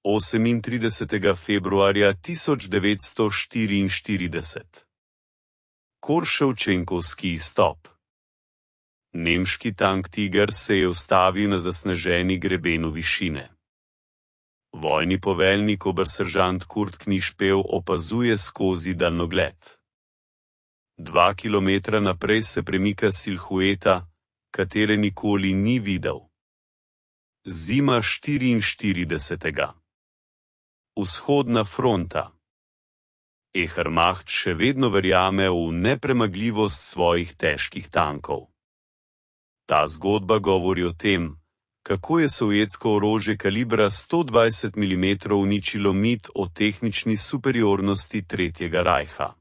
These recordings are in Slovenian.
38. februarja 1944. Korševčenkovski izstop. Nemški tank Tiger se je ustavil na zasneženi grebenu višine. Vojni poveljnik oberseržant Kurt Knišpev opazuje skozi daljnogled. 2 kilometra naprej se premika silhueta, katere nikoli ni videl. Zima 44. Vzhodna fronta. Ehrmacht še vedno verjame v nepremagljivost svojih težkih tankov. Ta zgodba govori o tem, kako je sovjetsko orožje kalibra 120 mm uničilo mit o tehnični superiornosti Tretjega rajha.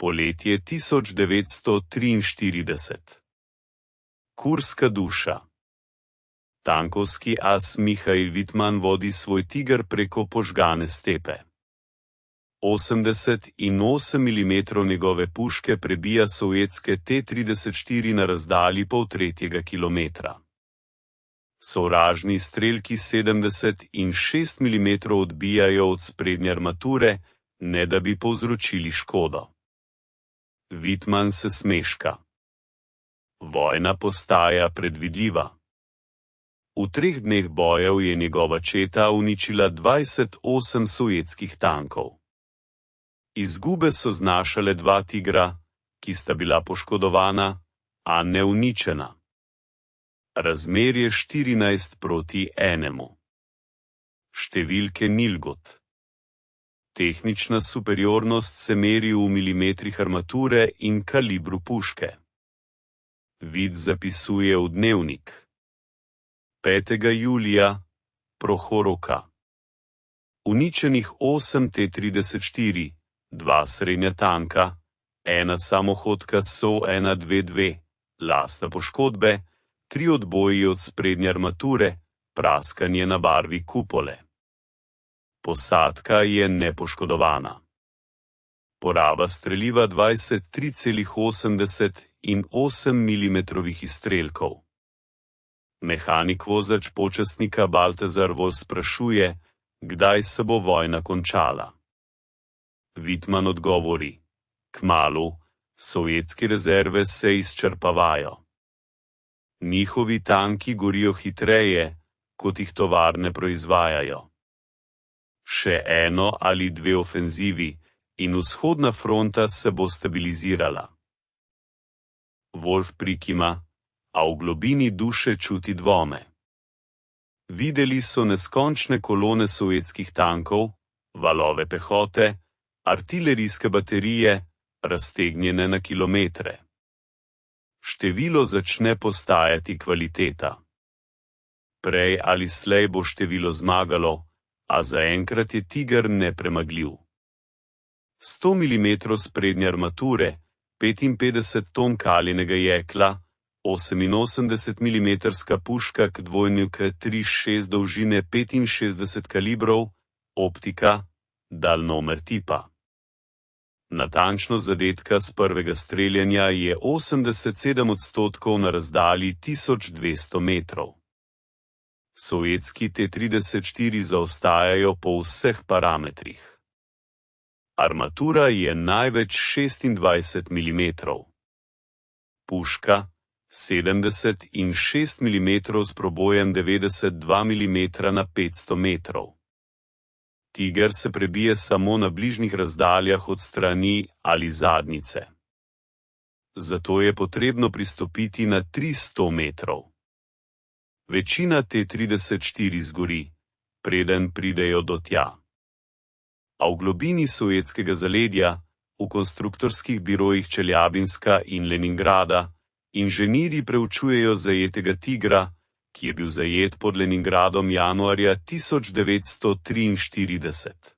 Poletje 1943. Kurska duša. Tankovski as Mihail Vitman vodi svoj Tiger preko požgane stepe. 88 mm njegove puške prebija sovjetske T-34 na razdalji pol-tretjega kilometra. Sovražni strelki 70 in 6 mm odbijajo od sprednje armature, ne da bi povzročili škodo. Vitman se smeška. Vojna postaja predvidljiva. V 3 dneh bojev je njegova četa uničila 28 sovjetskih tankov. Izgube so znašale 2 Tigra, ki sta bila poškodovana, a ne uničena. Razmerje 14:1. Številke nilgot. Tehnična superiornost se meri v milimetrih armature in kalibru puške. Vid zapisuje v dnevnik. 5. julija, Prohorovka. Uničenih 8 T-34, 2 srednja tanka, 1 samohodka SO-122, lastne poškodbe, 3 odboji od sprednje armature, praskanje na barvi kupole. Posadka je nepoškodovana. Poraba streliva 23,80 in 8 mm izstrelkov. Mehanik vozač počasnika Baltazar Vol sprašuje, kdaj se bo vojna končala. Vitman odgovori: kmalu, sovjetske rezerve se izčrpavajo. Njihovi tanki gorijo hitreje, kot jih tovarne proizvajajo. Še 1 ali 2 ofenzivi in vzhodna fronta se bo stabilizirala. Wolf prikima, a v globini duše čuti dvome. Videli so neskončne kolone sovjetskih tankov, valove pehote, artilerijske baterije, raztegnjene na kilometre. Število začne postajati kvaliteta. Prej ali slej bo število zmagalo, a zaenkrat je Tiger nepremagljiv. 100 mm sprednje armature, 55 ton kaljenega jekla, 88 mm puška k dvojnju K-36 dolžine 65 kalibrov, optika, daljnomer tipa. Natančnost zadetka s prvega streljanja je 87% na razdalji 1200 metrov. Sovjetski T-34 zaostajajo po vseh parametrih. Armatura je največ 26 mm. Puška 70 in 6 mm s probojem 92 mm na 500 metrov. Tiger se prebije samo na bližnjih razdaljah od strani ali zadnjice. Zato je potrebno pristopiti na 300 metrov. Večina T-34 zgori, preden pridejo do tja. A v globini sovjetskega zaledja, v konstruktorskih birojih Čeljabinska in Leningrada, inženirji preučujejo zajetega Tigra, ki je bil zajet pod Leningradom januarja 1943.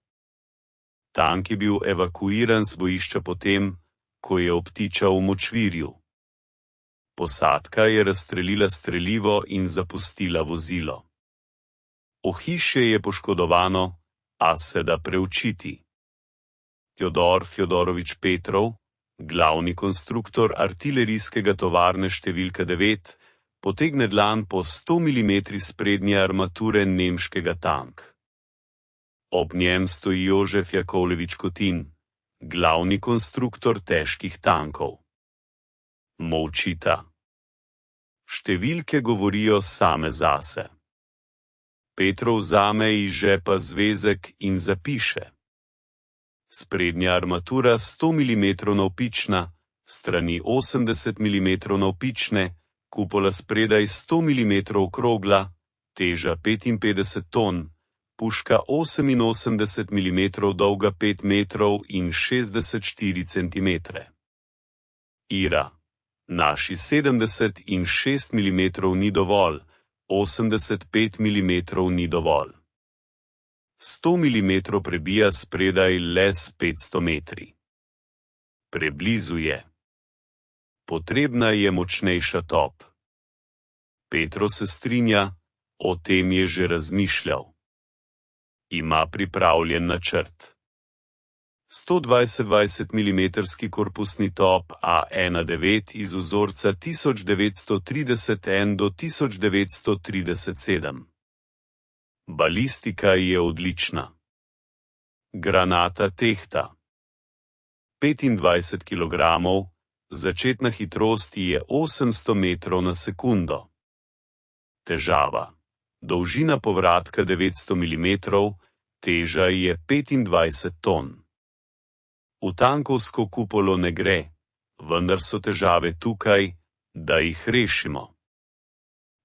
Tank je bil evakuiran z bojišča potem, ko je obtičal v močvirju. Posadka je razstrelila strelivo in zapustila vozilo. Ohišje je poškodovano, a se da preučiti. Fjodor Fjodorovič Petrov, glavni konstruktor artilerijskega tovarne številka 9, potegne dlan po 100 mm sprednje armature nemškega tanka. Ob njem stoji Jožef Jakovlevič Kotin, glavni konstruktor težkih tankov. Molčita. Številke govorijo same zase. Petro vzame iz žepa zvezek in zapiše. Sprednja armatura 100 mm navpična, strani 80 mm navpične, kupola spredaj 100 mm okrogla, teža 55 ton, puška 88 mm dolga 5 metrov in 64 cm. Ira. Naši 70 in 6 mm ni dovolj, 85 mm ni dovolj. 100 mm prebija spredaj le s 500 metri. Preblizu je. Potrebna je močnejša top. Petro se strinja, o tem je že razmišljal. Ima pripravljen načrt. 120 mm korpusni top A19 iz vzorca 1931 do 1937. Balistika je odlična. Granata tehta 25 kg, začetna hitrost je 800 metrov na sekundo. Težava. Dolžina povratka 900 mm, teža je 25 ton. V tankovsko kupolo ne gre, vendar so težave tukaj, da jih rešimo.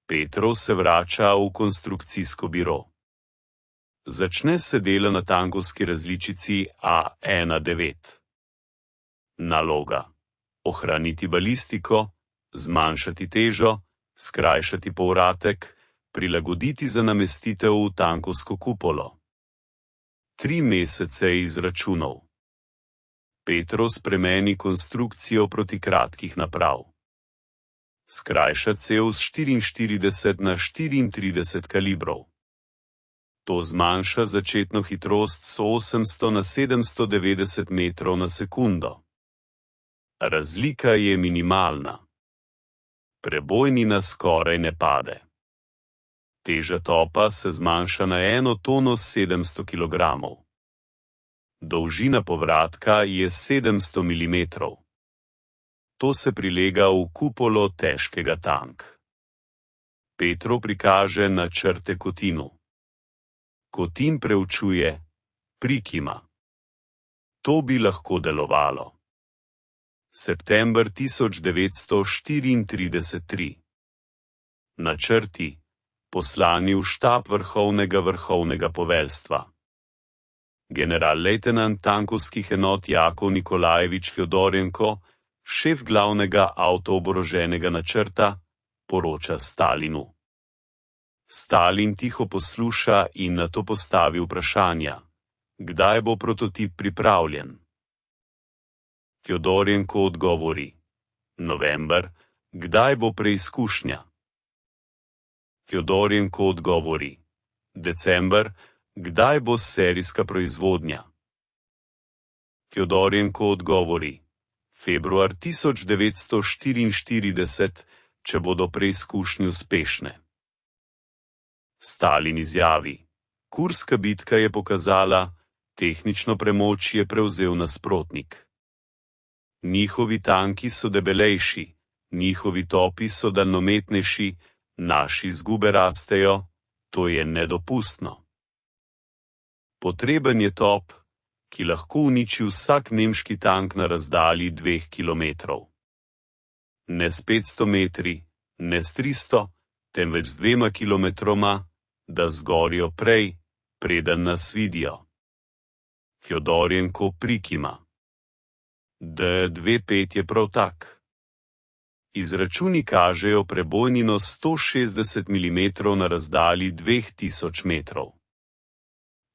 Petro se vrača v konstrukcijsko biro. Začne se delo na tankovski različici A19. Naloga. Ohraniti balistiko, zmanjšati težo, skrajšati povratek, prilagoditi za namestitev v tankovsko kupolo. 3 mesece izračunov. Petro spremeni konstrukcijo protikratkih naprav. Skrajša cev z 44 na 34 kalibrov. To zmanjša začetno hitrost s 800 na 790 metrov na sekundo. Razlika je minimalna. Prebojnina skoraj ne pade. Teža topa se zmanjša na 1 tono 700 kg. Dolžina povratka je 700 mm. To se prilega v kupolo težkega tank. Petro prikaže načrte Kotinu. Kotin preučuje, prikima. To bi lahko delovalo. September 1934. Načrti. Poslani v štab vrhovnega poveljstva. General-lejtenant tankovskih enot Jakov Nikolajevič Fjodorjenko, šef glavnega avtooboroženega načrta, poroča Stalinu. Stalin tiho posluša in nato postavi vprašanja. Kdaj bo prototip pripravljen? Fjodorjenko odgovori. November. Kdaj bo preizkušnja? Fjodorjenko odgovori. December. Kdaj bo serijska proizvodnja? Fjodorjenko odgovori. Februar 1944, če bodo preizkušnje uspešne. Stalin izjavi. Kurska bitka je pokazala, tehnično premoč je prevzel nasprotnik. Njihovi tanki so debelejši, njihovi topi so daljnometnejši, naši izgube rastejo, to je nedopustno. Potreben je top, ki lahko uniči vsak nemški tank na razdalji 2 km. Ne s 500 metri, ne s 300, temveč z 2 kilometroma, da zgorijo prej, preden nas vidijo. Fjodorjenko prikima. D25 je prav tak. Izračuni kažejo prebojnino 160 mm na razdalji 2000 metrov.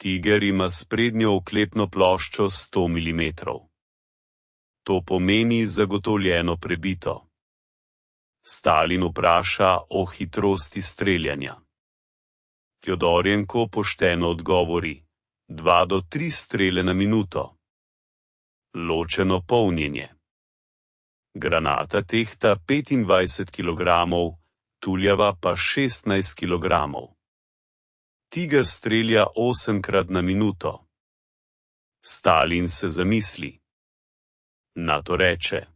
Tiger ima sprednjo oklepno ploščo 100 mm. To pomeni zagotovljeno prebito. Stalin vpraša o hitrosti streljanja. Fjodorjenko pošteno odgovori: 2 do 3 strele na minuto. Ločeno polnjenje. Granata tehta 25 kg, tuljava pa 16 kg. Tiger strelja 8krat na minuto. Stalin se zamisli. Nato reče: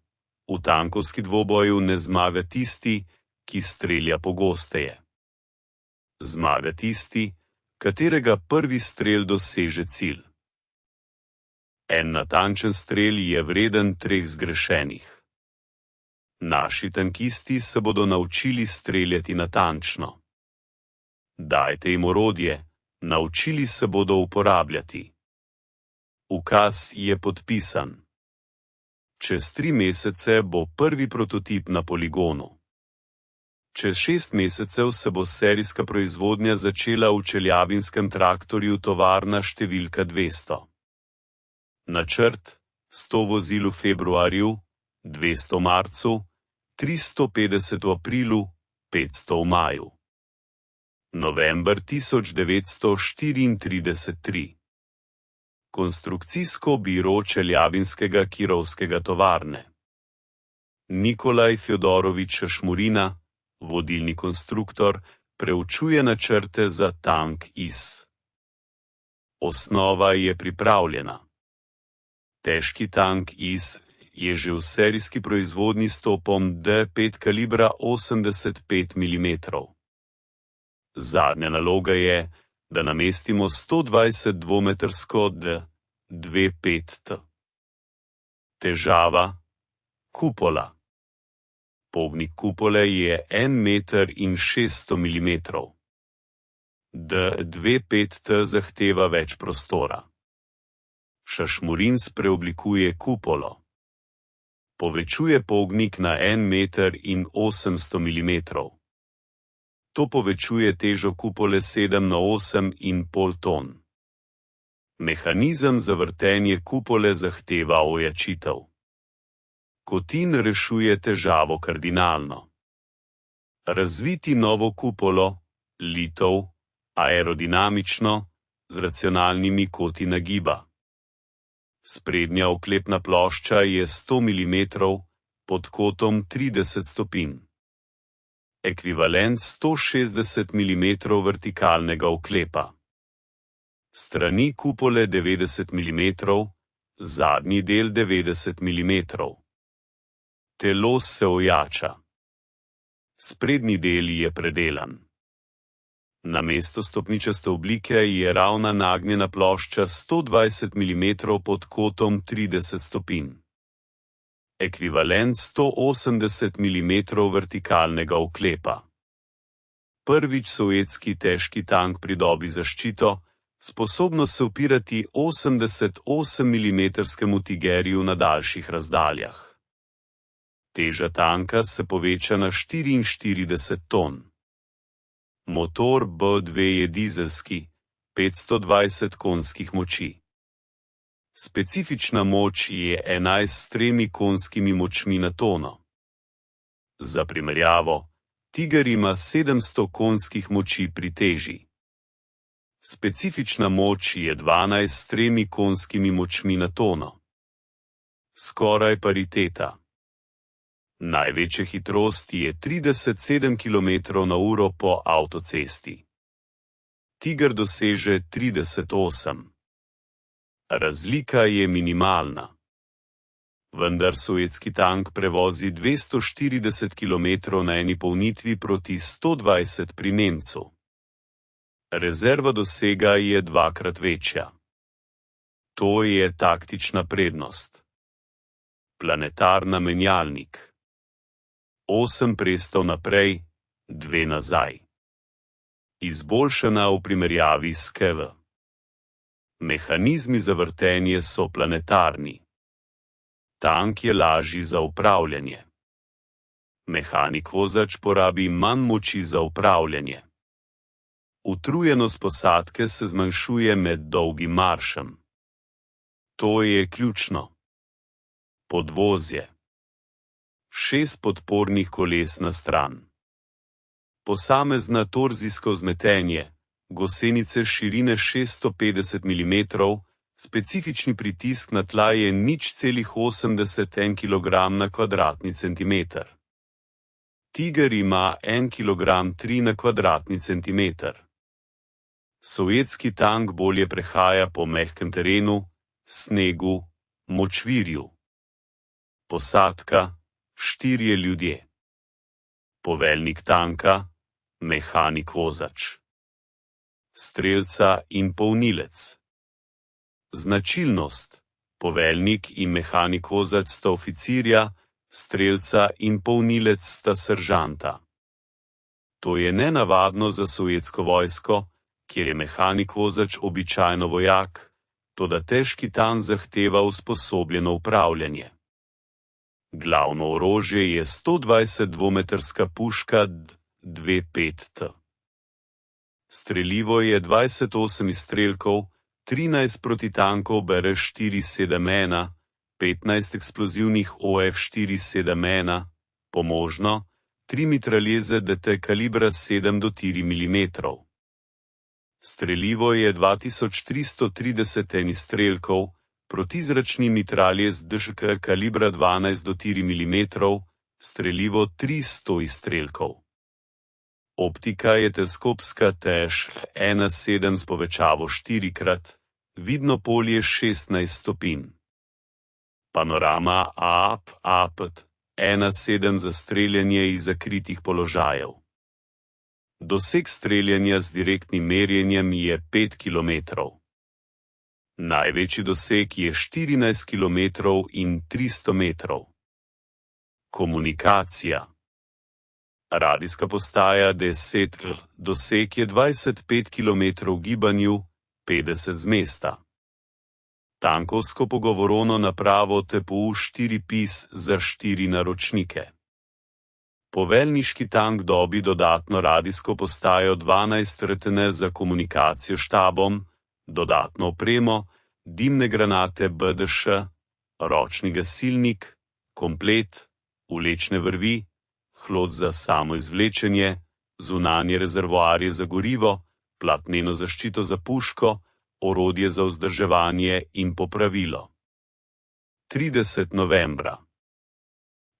v tankovski dvoboju ne zmaga tisti, ki strelja pogosteje. Zmaga tisti, katerega prvi strel doseže cilj. En natančen strel je vreden 3 zgrešenih. Naši tankisti se bodo naučili streljati natančno. Dajte jim orodje, naučili se bodo uporabljati. Ukaz je podpisan. Čez 3 mesece bo prvi prototip na poligonu. Čez 6 mesecev se bo serijska proizvodnja začela v Čeljabinskem traktorju tovarna številka 200. Načrt: 100 vozil v februarju, 200 v marcu, 350 v aprilu, 500 v maju. November 1934. Konstrukcijsko biro Čeljabinskega kirovskega tovarne. Nikolaj Fjodorovič Šašmurina, vodilni konstruktor, preučuje načrte za tank IS. Osnova je pripravljena. Težki tank IS je že v serijski proizvodnji s topom D5 kalibra 85 mm. Zadnja naloga je, da namestimo 120 dvometrsko D25T. Težava: kupola. Pognnik kupole je 1,6 mm. D25T zahteva več prostora. Šašmurin preoblikuje kupolo. Povečuje pognnik na 1,8 mm. To povečuje težo kupole 7 na 8,5 ton. Mehanizem za vrtenje kupole zahteva ojačitev. Kotin rešuje težavo kardinalno. Razviti novo kupolo, litov, aerodinamično, z racionalnimi koti nagiba. Sprednja oklepna plošča je 100 mm, pod kotom 30 stopinj. Ekvivalent 160 mm vertikalnega oklepa. Strani kupole 90 mm, zadnji del 90 mm. Telo se ojača. Sprednji del je predelan. Namesto stopničaste oblike je ravna nagnjena plošča 120 mm pod kotom 30 stopinj. Ekvivalent 180 mm vertikalnega oklepa. Prvič sovjetski težki tank pridobi zaščito, sposobno se upirati 88 mm tigerju na daljših razdaljah. Teža tanka se poveča na 44 ton. Motor B2 je dizelski, 520 konjskih moči. Specifična moč je 11 s 3 konjskimi močmi na tono. Za primerjavo, Tiger ima 700 konjskih moči pri teži. Specifična moč je 12 s 3 konjskimi močmi na tono. Skoraj pariteta. Največja hitrost je 37 km/h po avtocesti. Tiger doseže 38. Razlika je minimalna. Vendar sovjetski tank prevozi 240 km na eni polnitvi proti 120 pri Nemcu. Rezerva dosega je 2-krat večja. To je taktična prednost. Planetarna menjalnik. 8 prestov naprej, 2 nazaj. Izboljšana v primerjavi s KV. Mehanizmi za vrtenje so planetarni. Tank je lažji za upravljanje. Mehanik vozač porabi manj moči za upravljanje. Utrujenost posadke se zmanjšuje med dolgim maršem. To je ključno. Podvozje. 6 podpornih koles na stran. Posamezna torzijsko vzmetenje, gosenice širine 650 mm, specifični pritisk na tla je 0,81 kg na kvadratni centimeter. Tiger ima 1,3 kg na kvadratni centimeter. Sovjetski tank bolje prehaja po mehkem terenu, snegu, močvirju. Posadka, 4 ljudje. Poveljnik tanka, mehanik vozač. Strelca in polnilec. Značilnost: poveljnik in mehanik vozač sta oficirja, strelca in polnilec sta seržanta. To je nenavadno za sovjetsko vojsko, kjer je mehanik vozač običajno vojak, toda težki tank zahteva usposobljeno upravljanje. Glavno orožje je 120 dvometrska puška D-25T. Strelivo je 28 izstrelkov, 13 protitankov BR-471, 15 eksplozivnih OF-471, pomožno 3 mitraljeze DT kalibra 7 do 4 mm. Strelivo je 2330 izstrelkov, protizračni mitraljez DŽK kalibra 12 do 4 mm, strelivo 300 izstrelkov. Optika je teleskopska tež 1,7 s povečavo 4x, vidno polje 16 stopinj. Panorama AAP 1,7 za streljanje iz zakritih položajev. Doseg streljanja z direktnim merjenjem je 5 km. Največji doseg je 14 km in 300 metrov. Komunikacija. Radijska postaja 10, doseg je 25 km v gibanju, 50 z mesta. Tankovsko pogovorno napravo TPU-4 PIS za 4 naročnike. Poveljniški tank dobi dodatno radijsko postajo 12 RTN za komunikacijo s štabom, dodatno opremo, dimne granate BDŠ, ročni gasilnik, komplet, vlečne vrvi, hlod za samoizvlečenje, zunanje rezervoarje za gorivo, platneno zaščito za puško, orodje za vzdrževanje in popravilo. 30. novembra.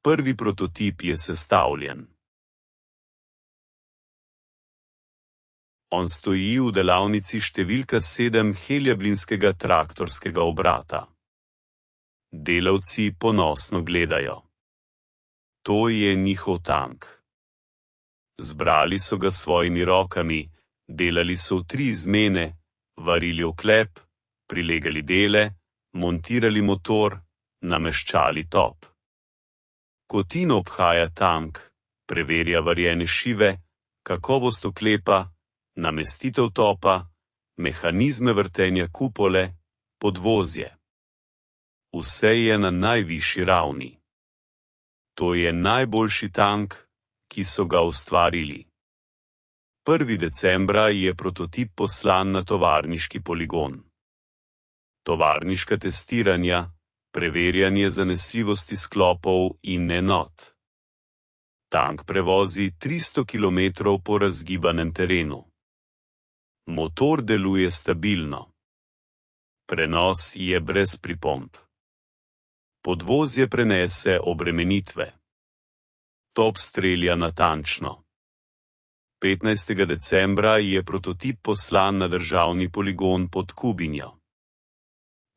Prvi prototip je sestavljen. On stoji v delavnici številka 7 Heljablinskega traktorskega obrata. Delavci ponosno gledajo. To je njihov tank. Zbrali so ga s svojimi rokami, delali so v 3 izmene, varili oklep, prilegali dele, montirali motor, nameščali top. Kotin obhaja tank, preverja varjene šive, kakovost oklepa, namestitev topa, mehanizme vrtenja kupole, podvozje. Vse je na najvišji ravni. To je najboljši tank, ki so ga ustvarili. 1. decembra je prototip poslan na tovarniški poligon. Tovarniška testiranja, preverjanje zanesljivosti sklopov in enot. Tank prevozi 300 km po razgibanem terenu. Motor deluje stabilno. Prenos je brez pripomb. Podvozje prenese obremenitve. Top strelja natančno. 15. decembra je prototip poslan na državni poligon pod Kubinjo.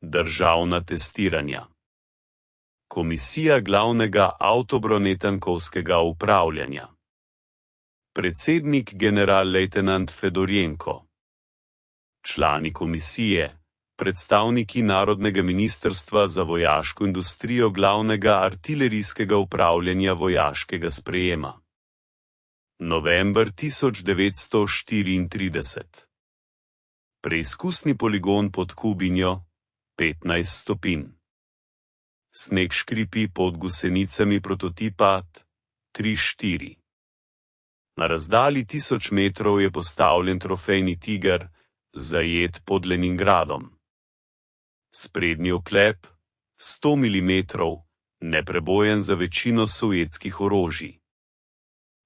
Državna testiranja. Komisija glavnega avtobronetankovskega upravljanja. Predsednik general-lejtenant Fedorjenko. Člani komisije, predstavniki Narodnega ministrstva za vojaško industrijo glavnega artilerijskega upravljanja vojaškega sprejema. November 1934. Preizkusni poligon pod Kubinjo, 15 stopinj. Sneg škripi pod gusenicami prototipa T-3-4. Na razdalji 1000 metrov je postavljen trofejni Tiger, zajet pod Leningradom. Sprednji oklep, 100 mm, neprebojen za večino sovjetskih orožij.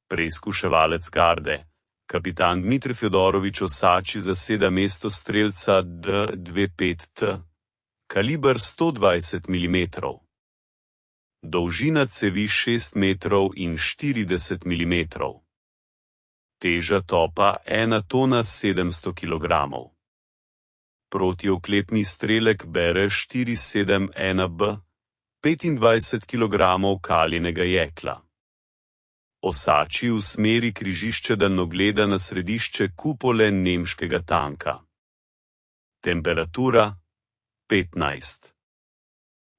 Preizkuševalec garde, kapitan Dmitrij Fjodorovič Osači zaseda mesto strelca D-25T, kaliber 120 mm. Dolžina cevi 6 metrov in 40 mm. Teža topa 1 tona 700 kg. Protioklepni strelek bere 471B, 25 kg kaljenega jekla. Osači v smeri križišča daljnogleda na središče kupole nemškega tanka. Temperatura 15.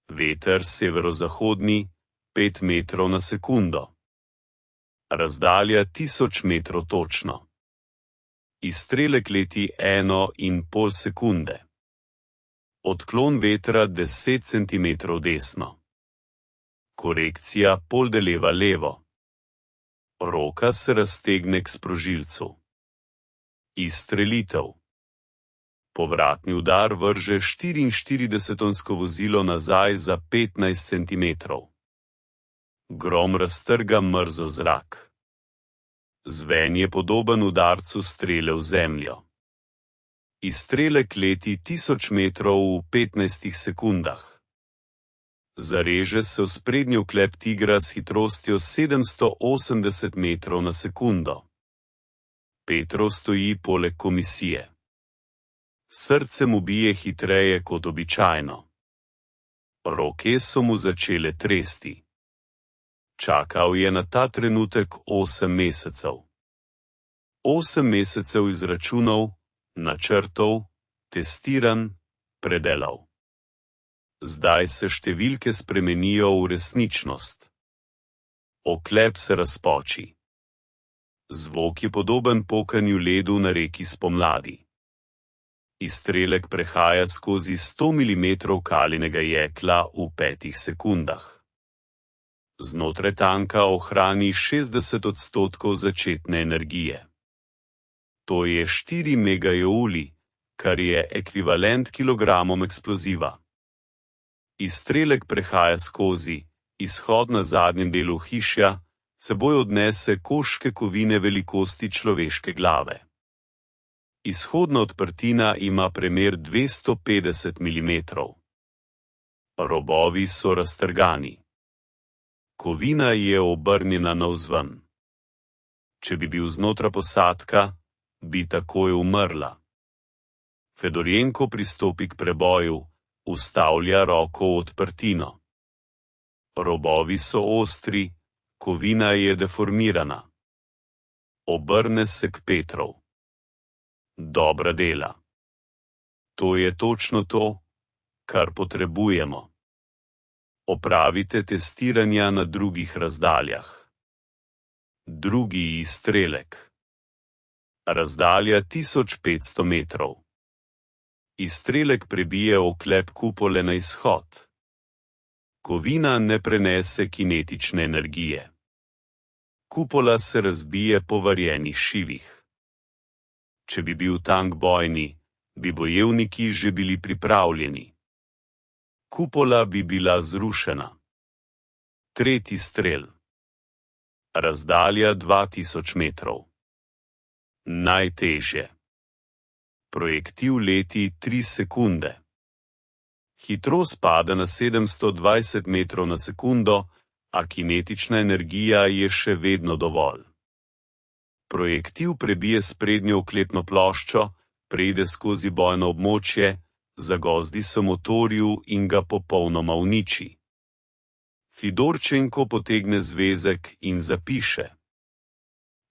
Veter severozahodni 5 metrov na sekundo. Razdalja 1000 metrov točno. Izstrelek leti 1,5 sekunde. Odklon vetra 10 cm desno. Korekcija poldeleva levo. Roka se raztegne k sprožilcu. Izstrelitev. Povratni udar vrže 44-tonsko vozilo nazaj za 15 cm. Grom raztrga mrzel zrak. Zven je podoben udarcu strele v zemljo. Izstrelek leti 1000 metrov v 15 sekundah. Zareže se v sprednji oklep tigra s hitrostjo 780 metrov na sekundo. Petrov stoji poleg komisije. Srce mu bije hitreje kot običajno. Roke so mu začele tresti. Čakal je na ta trenutek 8 mesecev. 8 mesecev izračunov, načrtov, testiran, predelal. Zdaj se številke spremenijo v resničnost. Oklep se razpoči. Zvok je podoben pokanju ledu na reki spomladi. Izstrelek prehaja skozi 100 mm kaljenega jekla v 5 sekundah. Znotraj tanka ohrani 60% začetne energije. To je 4 megajouli, kar je ekvivalent kilogramom eksploziva. Izstrelek prehaja skozi, izhod na zadnjem delu hišja, seboj odnese koščke kovine velikosti človeške glave. Izhodna odprtina ima premer 250 mm. Robovi so raztrgani. Kovina je obrnjena navzven. Če bi bil znotraj posadka, bi takoj umrla. Fedorjenko pristopi k preboju, ustavlja roko v odprtino. Robovi so ostri, kovina je deformirana. Obrne se k Petrov. Dobra dela. To je točno to, kar potrebujemo. Opravite testiranja na drugih razdaljah. Drugi izstrelek. Razdalja 1500 metrov. Izstrelek prebije oklep kupole na izhod. Kovina ne prenese kinetične energije. Kupola se razbije po varjenih šivih. Če bi bil tank bojni, bi bojevniki že bili pripravljeni. Kupola bi bila zrušena. Tretji strel. Razdalja 2000 metrov. Najtežje. Projektil leti 3 sekunde. Hitrost pada na 720 metrov na sekundo, a kinetična energija je še vedno dovolj. Projektil prebije sprednjo oklepno ploščo, preide skozi bojno območje, zagozdi se motorju in ga popolnoma uniči. Fidorčenko potegne zvezek in zapiše.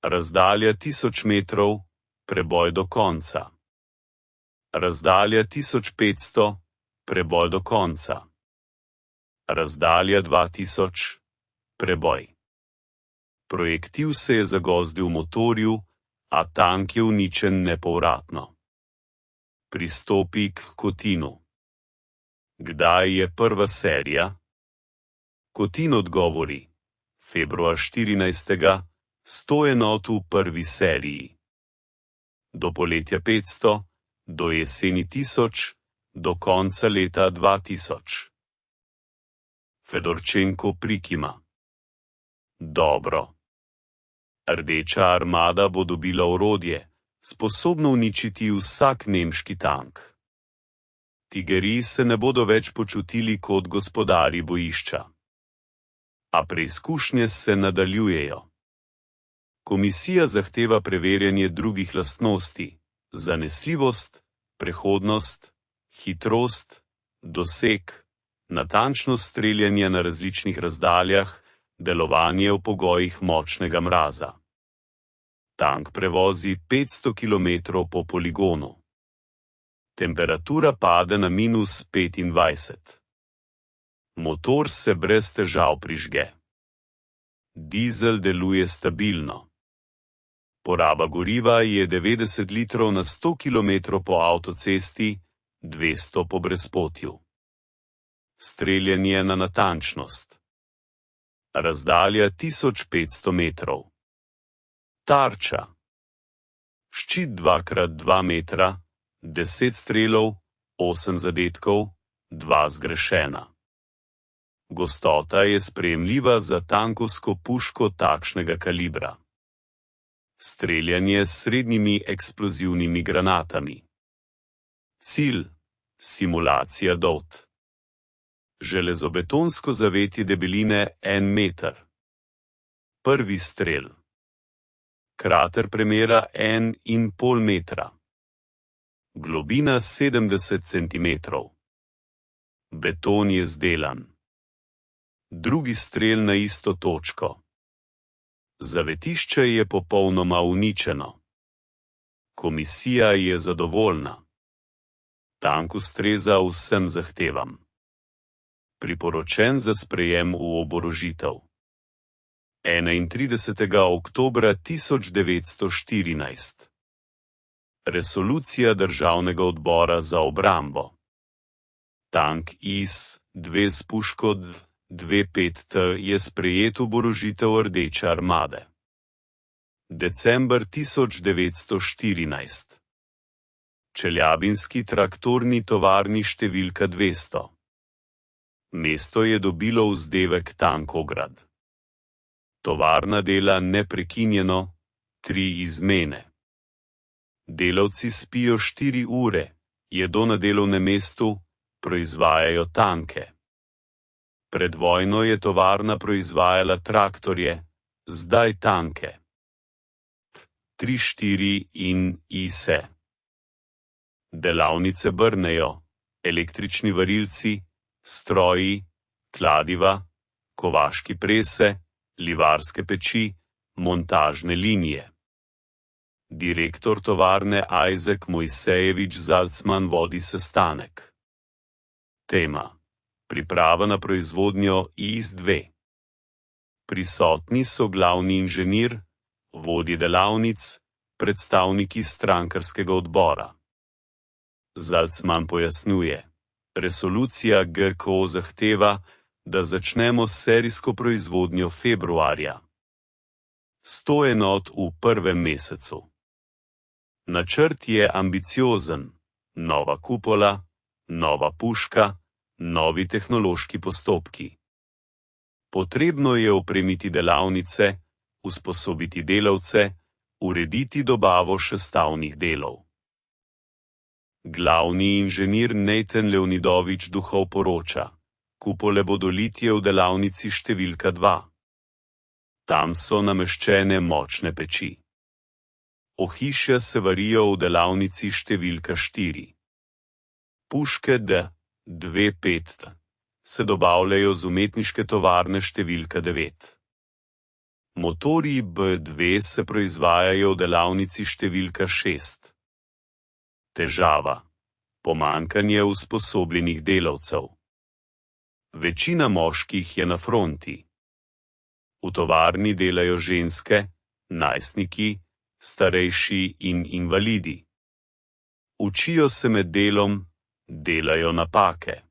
Razdalja 1000 metrov, preboj do konca. Razdalja 1500, preboj do konca. Razdalja 2000, preboj. Projektil se je zagozdil v motorju, a tank je uničen nepovratno. Pristopi k Kotinu. Kdaj je prva serija? Kotin odgovori. Februar 14. 100 enot v prvi seriji. Do poletja 500, do jeseni 1000, do konca leta 2000. Fedorčenko prikima. Dobro. Rdeča armada bo dobila orodje, sposobno uničiti vsak nemški tank. Tigerji se ne bodo več počutili kot gospodarji bojišča. A preizkušnje se nadaljujejo. Komisija zahteva preverjanje drugih lastnosti: zanesljivost, prehodnost, hitrost, doseg, natančnost streljanja na različnih razdaljah, delovanje v pogojih močnega mraza. Tank prevozi 500 km po poligonu. Temperatura pade na -25. Motor se brez težav prižge. Dizel deluje stabilno. Poraba goriva je 90 litrov na 100 km po avtocesti, 200 po brezpotju. Streljanje na natančnost. Razdalja 1500 metrov. Tarča. Ščit 2x2 metra, 10 strelov, 8 zadetkov, 2 zgrešena. Gostota je sprejemljiva za tankovsko puško takšnega kalibra. Streljanje s srednjimi eksplozivnimi granatami. Cilj: simulacija DOT. Železobetonsko zavetje debeline 1 meter. Prvi strel. Krater premera 1,5 metra. Globina 70 cm. Beton je zdelan. Drugi strel na isto točko. Zavetišče je popolnoma uničeno. Komisija je zadovoljna. Tank ustreza vsem zahtevam. Priporočen za sprejem v oborožitev. 31. oktobra 1914. Resolucija Državnega odbora za obrambo. Tank IS-2 s puško D-25T je sprejet v oborožitev Rdeče armade. December 1914. Čeljabinski traktorni tovarni številka 200. Mesto je dobilo vzdevek Tankograd. Tovarna dela neprekinjeno, 3 izmene. Delavci spijo 4 ure, jedo na delovnem mestu, proizvajajo tanke. Pred vojno je tovarna proizvajala traktorje, zdaj tanke. 3-4 in ISE. Delavnice brnejo, električni varilci, stroji, kladiva, kovaški prese, livarske peči, montažne linije. Direktor tovarne Isaac Mojsejevič Zalcman vodi sestanek. Tema: priprava na proizvodnjo IS-2. Prisotni so glavni inženir, vodji delavnic, predstavniki strankarskega odbora. Zalcman pojasnjuje: resolucija GKO zahteva, da začnemo s serijsko proizvodnjo februarja. 100 enot v prvem mesecu. Načrt je ambiciozen: nova kupola, nova puška, novi tehnološki postopki. Potrebno je opremiti delavnice, usposobiti delavce, urediti dobavo sestavnih delov. Glavni inženir Nathan Leonidovič Duhov poroča: kupole bodo litje v delavnici številka 2. Tam so nameščene močne peči. Ohišja se varijo v delavnici številka 4. Puške D-25 se dobavljajo z umetniške tovarne številka 9. Motorji B-2 se proizvajajo v delavnici številka 6. Težava: pomanjkanje usposobljenih delavcev. Večina moških je na fronti. V tovarni delajo ženske, najstniki, starejši in invalidi. Učijo se med delom, delajo napake.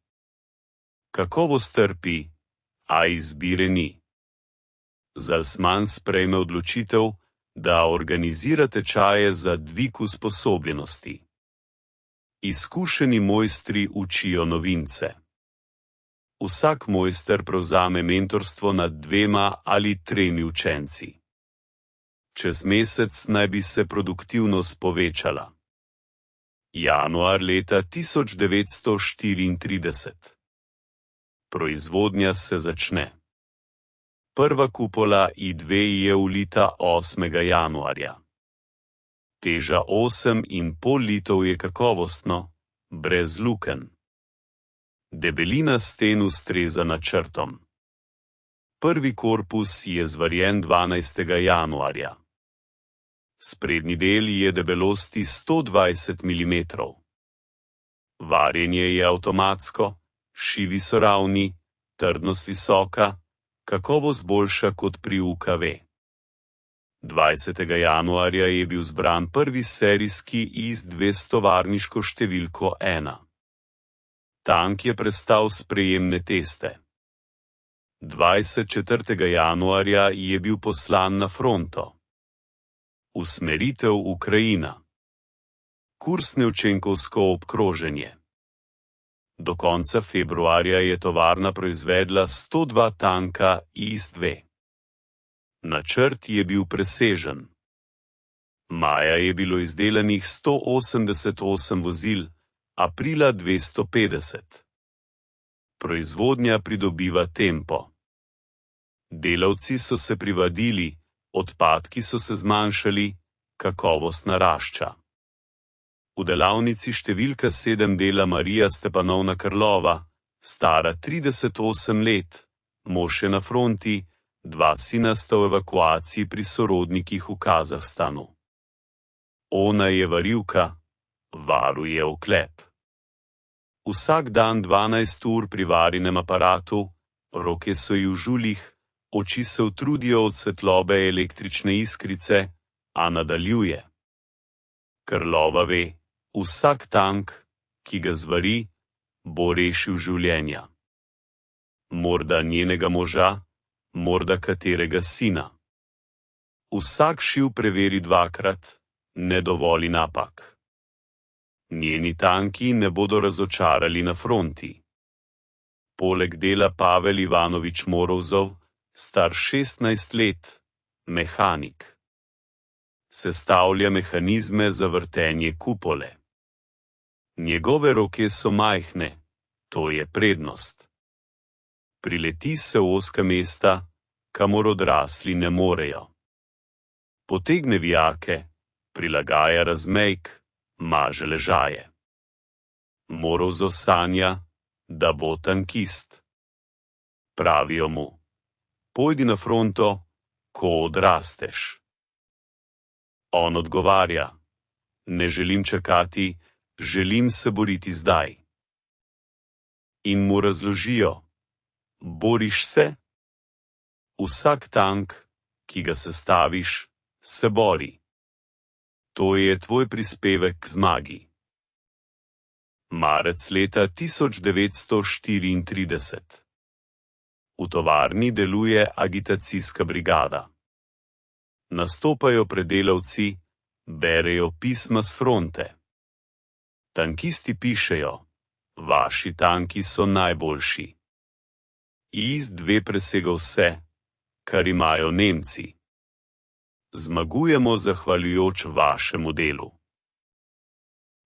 Kakovost trpi, a izbire ni. Zalcman sprejme odločitev, da organizira tečaje za dvig usposobljenosti. Izkušeni mojstri učijo novince. Vsak mojster prevzame mentorstvo nad 2 ali 3 učenci. Čez mesec naj bi se produktivnost povečala. Januar leta 1934. Proizvodnja se začne. Prva kupola I2 je ulita 8. januarja. Teža 8,5 litrov je kakovostno, brez lukenj. Debelina sten ustreza načrtom. Prvi korpus je zvarjen 12. januarja. Sprednji del je debelosti 120 mm. Varjenje je avtomatsko, šivi so ravni, trdnost visoka, kakovost boljša kot pri UKV. 20. januarja je bil zbran prvi serijski IS-2 s tovarniško številko 1. Tank je prestal sprejemne teste. 24. januarja je bil poslan na fronto. Usmeritev Ukrajina. Kurs Nevčenkovsko obkroženje. Do konca februarja je tovarna proizvedla 102 tanka IS-2. Načrt je bil presežen. Maja je bilo izdelanih 188 vozil, aprila 250. Proizvodnja pridobiva tempo. Delavci so se privadili, odpadki so se zmanjšali, kakovost narašča. V delavnici številka 7 dela Marija Stepanovna Krlova, stara 38 let, mož je na fronti, 2 sina sta v evakuaciji pri sorodnikih v Kazahstanu. Ona je varilka, varuje oklep. Vsak dan 12 ur pri varjenem aparatu, roke so ji v žuljih, oči se utrudijo od svetlobe električne iskrice, a nadaljuje. Krlova ve, vsak tank, ki ga zvari, bo rešil življenja. Morda njenega moža, morda katerega sina. Vsak šiv preveri 2krat, ne dovoli napak. Njeni tanki ne bodo razočarali na fronti. Poleg dela Pavel Ivanovič Morozov, star 16 let, mehanik. Sestavlja mehanizme za vrtenje kupole. Njegove roke so majhne, to je prednost. Prileti se v ozka mesta, kamor odrasli ne morejo. Potegne vijake, prilagaja razmejk, maže ležaje. Morozov sanja, da bo tankist. Pravijo mu, pojdi na fronto, ko odrasteš. On odgovarja, ne želim čakati, želim se boriti zdaj. In mu razložijo, boriš se? Vsak tank, ki ga sestaviš, se bori. To je tvoj prispevek k zmagi. Marec leta 1934. V tovarni deluje agitacijska brigada. Nastopajo pred delavci, berejo pisma s fronte. Tankisti pišejo, vaši tanki so najboljši. IS-2 presega vse, kar imajo Nemci. Zmagujemo zahvaljujoč vašemu delu.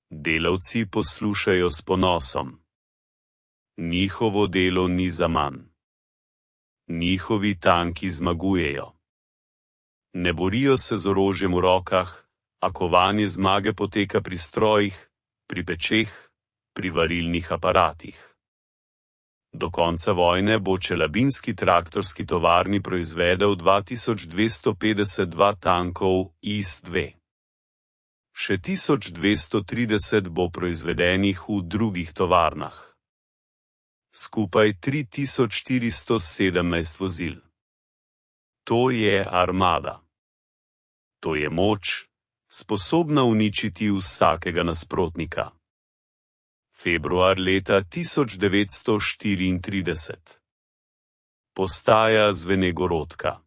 Delavci poslušajo s ponosom. Njihovo delo ni zaman. Njihovi tanki zmagujejo. Ne borijo se z orožjem v rokah, a kovanje zmage poteka pri strojih, pri pečeh, pri varilnih aparatih. Do konca vojne bo čelabinski traktorski tovarni proizvedel 2252 tankov IS-2. Še 1230 bo proizvedenih v drugih tovarnah. Skupaj 3417 vozil. To je armada. To je moč, sposobna uničiti vsakega nasprotnika. Februar leta 1934. Postaja Zvenegorodka.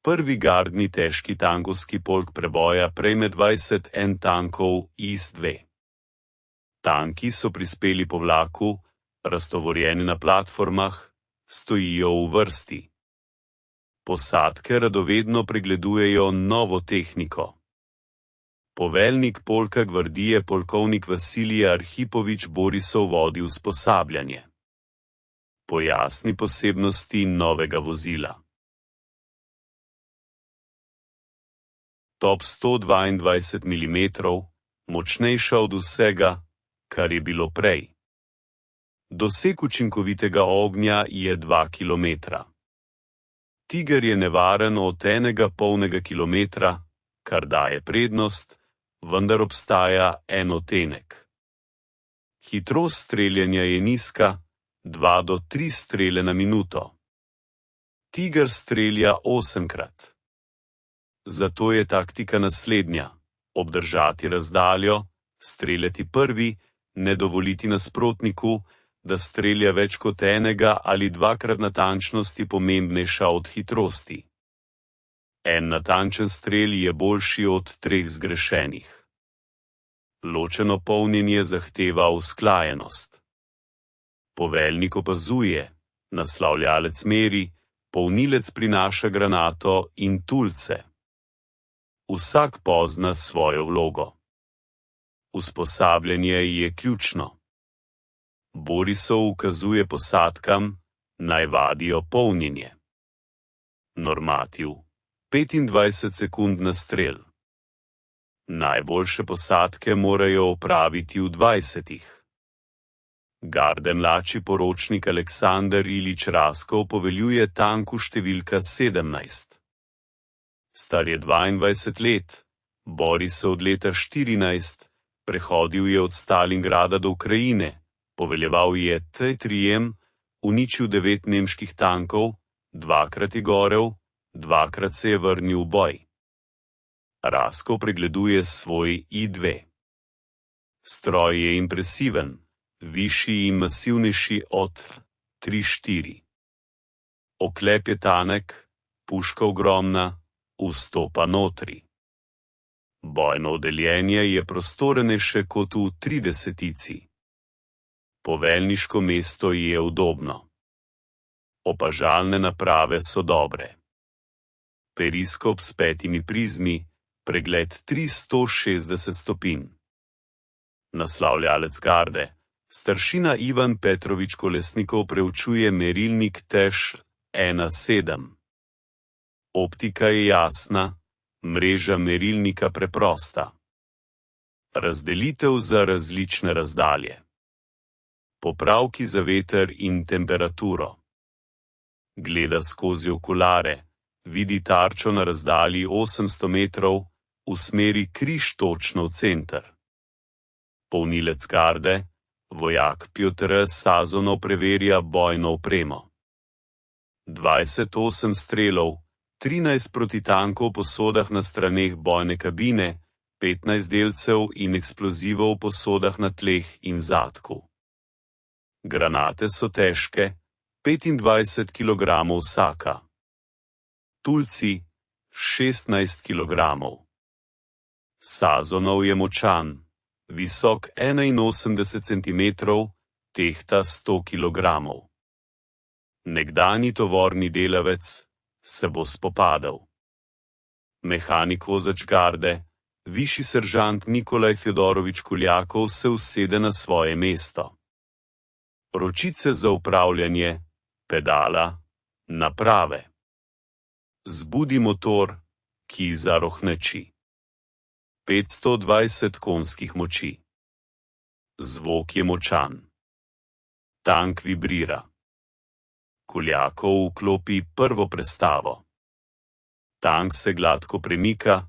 Prvi gardni težki tankovski polk preboja prejme 20 tankov IS-2. Tanki so prispeli po vlaku, raztovorjeni na platformah, stojijo v vrsti. Posadke radovedno pregledujejo novo tehniko. Poveljnik polka gvardije polkovnik Vasilij Arhipovič Borisov vodi usposabljanje. Pojasni posebnosti novega vozila. Top 122 mm, močnejša od vsega, kar je bilo prej. Doseg učinkovitega ognja je 2 km. Tiger je nevaren od 1,5 km, kar daje prednost, vendar obstaja en odtenek. Hitrost streljanja je nizka, 2 do 3 strele na minuto. Tiger strelja 8krat. Zato je taktika naslednja: obdržati razdaljo, streljati prvi, ne dovoliti nasprotniku, da strelja več kot enega ali dvakrat natančnosti pomembnejša od hitrosti. En natančen strel je boljši od 3 zgrešenih. Ločeno polnjenje zahteva usklajenost. Poveljnik opazuje, naslavljalec meri, polnilec prinaša granato in tulce. Vsak pozna svojo vlogo. Usposabljanje je ključno. Borisov ukazuje posadkam, naj vadijo polnjenje. Normativ: 25 sekund na strel. Najboljše posadke morajo opraviti v 20. Garde mlači poročnik Aleksander Ilič Raskov poveljuje tanku številka 17. Star je 22 let, bori se od leta 14, prehodil je od Stalingrada do Ukrajine, poveljeval je T-3M, uničil 9 nemških tankov, 2krat je gorel, 2krat se je vrnil v boj. Raskov pregleduje svoj I-2. Stroj je impresiven, višji in masivnejši od 3-4. Oklep je tanek, puška ogromna, vstopa notri. Bojno oddeljenje je prostorenejše kot v 30. Poveljniško mesto je udobno. Opažalne naprave so dobre. Periskop s 5 prizmi, pregled 360 stopinj. Naslavljalec garde, staršina Ivan Petrovič Kolesnikov preučuje merilnik TEŠ 1.7. Optika je jasna, mreža merilnika preprosta. Razdelitev za različne razdalje. Popravki za veter in temperaturo. Gleda skozi okulare, vidi tarčo na razdalji 800 metrov, v smeri križ točno v center. Polnilec garde, vojak Pjotr Sazonov preverja bojno opremo. 28 strelov, 13 protitankov v posodah na straneh bojne kabine, 15 delcev in eksplozivov v posodah na tleh in zadku. Granate so težke, 25 kg vsaka. Tulci, 16 kg. Sazonov je močan, visok 81 cm, tehta 100 kg. Nekdanji tovorni delavec se bo spopadal. Mehanik vozač garde, višji seržant Nikolaj Fjodorovič Kuljakov se usede na svoje mesto. Ročice za upravljanje, pedala, naprave. Zbudi motor, ki zarohneči. 520 konjskih moči. Zvok je močan. Tank vibrira. Kuljakov vklopi prvo prestavo. Tank se gladko premika,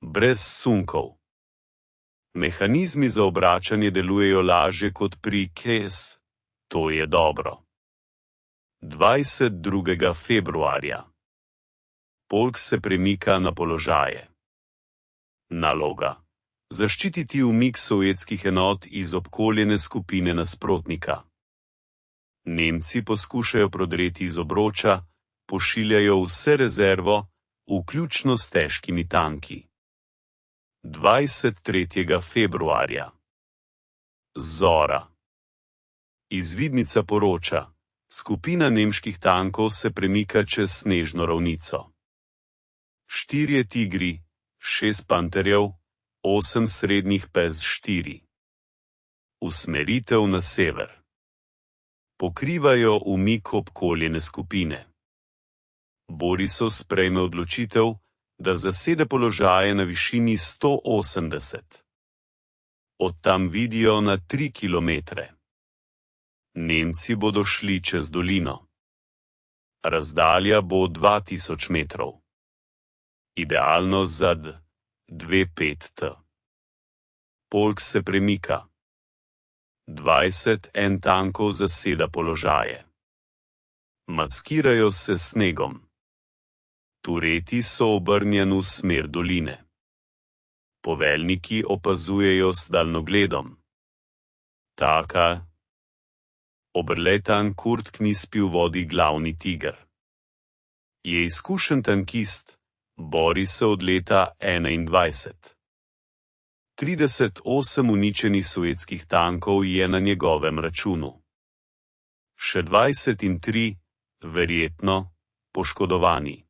brez sunkov. Mehanizmi za obračanje delujejo lažje kot pri KS. To je dobro. 22. februarja. Polk se premika na položaje. Naloga: zaščititi umik sovjetskih enot iz obkoljene skupine nasprotnika. Nemci poskušajo prodreti iz obroča, pošiljajo vse rezervo, vključno s težkimi tanki. 23. februarja. Zora. Izvidnica poroča: skupina nemških tankov se premika čez snežno ravnico. 4 tigri, 6 panterjev, 8 srednjih pez 4. Usmeritev na sever. Pokrivajo umik obkoljene skupine. Borisov sprejme odločitev, da zasede položaje na višini 180. Od tam vidijo na 3 kilometre. Nemci bodo šli čez dolino. Razdalja bo 2000 metrov. Idealno za 2-5 t. Polk se premika. 20 tankov zaseda položaje. Maskirajo se s snegom. Tureti so obrnjeni v smer doline. Poveljniki opazujejo s daljnogledom. Taka. Oberletan Kurt Knispel vodi glavni Tiger. Je izkušen tankist, bori se od leta 21. 38 uničenih sovjetskih tankov je na njegovem računu. Še 23, verjetno, poškodovani.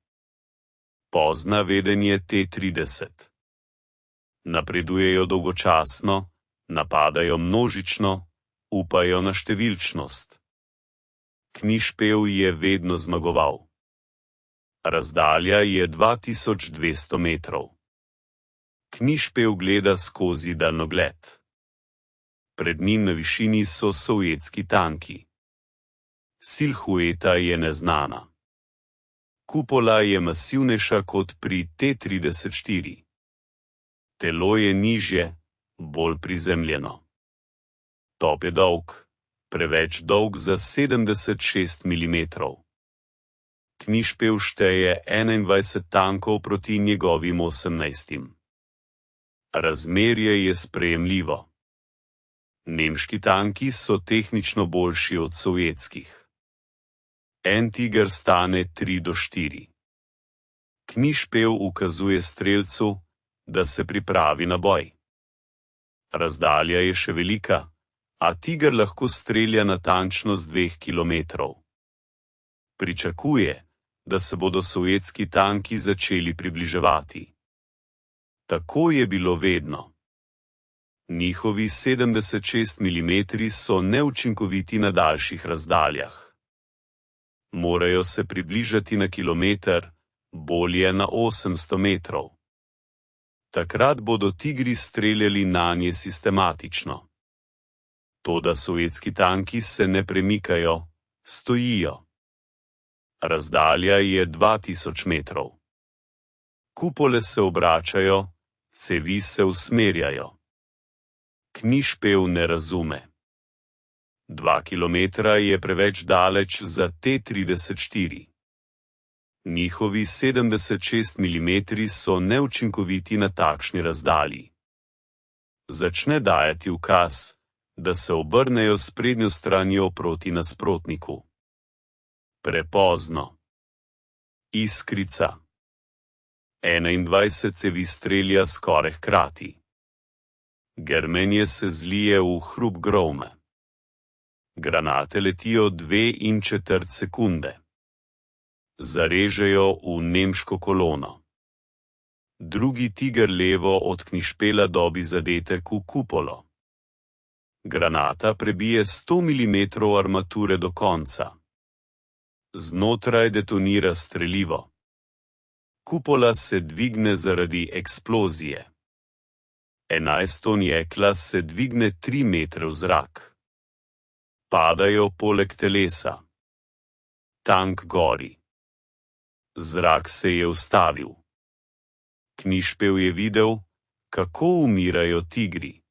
Pozna vedenje T-30. Napredujejo dolgočasno, napadajo množično, upajo na številčnost. Knispel je vedno zmagoval. Razdalja je 2200 metrov. Knispel gleda skozi daljnogled. Pred njim na višini so sovjetski tanki. Silhueta je neznana. Kupola je masivnejša kot pri T-34. Telo je nižje, bolj prizemljeno. Top je dolg, preveč dolg za 76 mm. Knispel šteje 21 tankov proti njegovim 18. Razmerje je sprejemljivo. Nemški tanki so tehnično boljši od sovjetskih. En Tiger stane 3 do 4. Knispel ukazuje strelcu, da se pripravi na boj. Razdalja je še velika, a Tiger lahko strelja natančno z 2 kilometrov. Pričakuje, da se bodo sovjetski tanki začeli približevati. Tako je bilo vedno. Njihovi 76 mm so neučinkoviti na daljših razdaljah. Morajo se približati na kilometer, bolje na 800 metrov. Takrat bodo Tigri streljali nanje sistematično. Toda sovjetski tanki se ne premikajo, stojijo. Razdalja je 2000 metrov. Kupole se obračajo, cevi se usmerjajo. Knispel ne razume. 2 kilometra je preveč daleč za T-34. Njihovi 76 mm so neučinkoviti na takšni razdalji. Začne dajati ukaz, da se obrnejo s prednjo stranjo proti nasprotniku. Prepozno. Iskrica. 21 cevi strelja skoraj hkrati. Grmenje se zlije v hrup groma. Granate letijo 2,25 sekunde. Zarežejo v nemško kolono. Drugi Tiger levo od Knispela dobi zadetek v kupolo. Granata prebije 100 mm armature do konca. Znotraj detonira strelivo. Kupola se dvigne zaradi eksplozije. 11 ton jekla se dvigne 3 metre v zrak. Padajo poleg telesa. Tank gori. Zrak se je ustavil. Knispel je videl, kako umirajo tigri.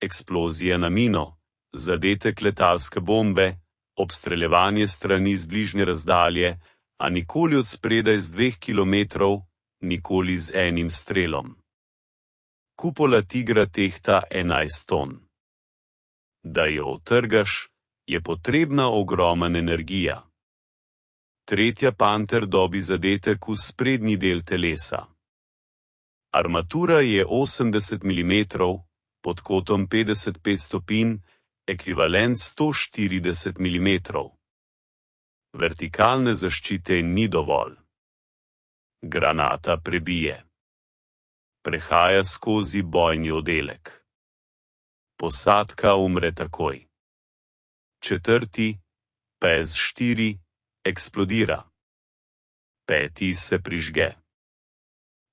Eksplozija na mino, zadetek letalske bombe, obstreljevanje strani z bližnje razdalje, a nikoli od spredaj z 2 kilometrov, nikoli z enim strelom. Kupola Tigra tehta 11 ton. Da jo utrgaš, je potrebna ogromna energija. Tretja Panter dobi zadetek v sprednji del telesa. Armatura je 80 mm, pod kotom 55 stopinj, ekvivalent 140 mm. Vertikalne zaščite ni dovolj. Granata prebije. Prehaja skozi bojni oddelek. Posadka umre takoj. 4. PES-4 eksplodira. 5. se prižge.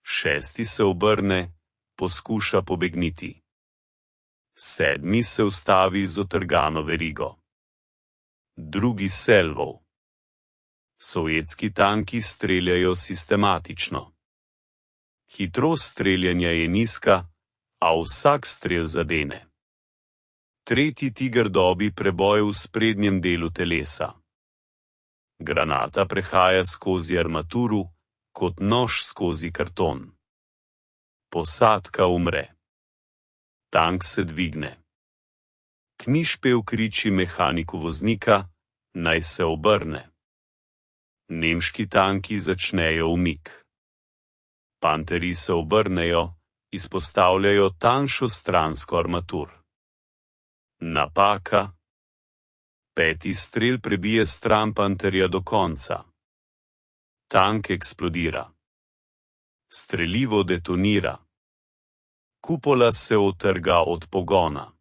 6. se obrne, poskuša pobegniti. 7. se ustavi z otrgano verigo. 2. Selvov. Sovjetski tanki streljajo sistematično. Hitrost streljanja je nizka, a vsak strel zadene. 3. Tiger dobi preboj v sprednjem delu telesa. Granata prehaja skozi armaturo, kot nož skozi karton. Posadka umre. Tank se dvigne. Knjižpev kriči mehaniku voznika, naj se obrne. Nemški tanki začnejo umik. Panterji se obrnejo, izpostavljajo tanjšo stransko armatur. Napaka. 5. strel prebije stran panterja do konca. Tank eksplodira. Strelivo detonira. Kupola se otrga od pogona.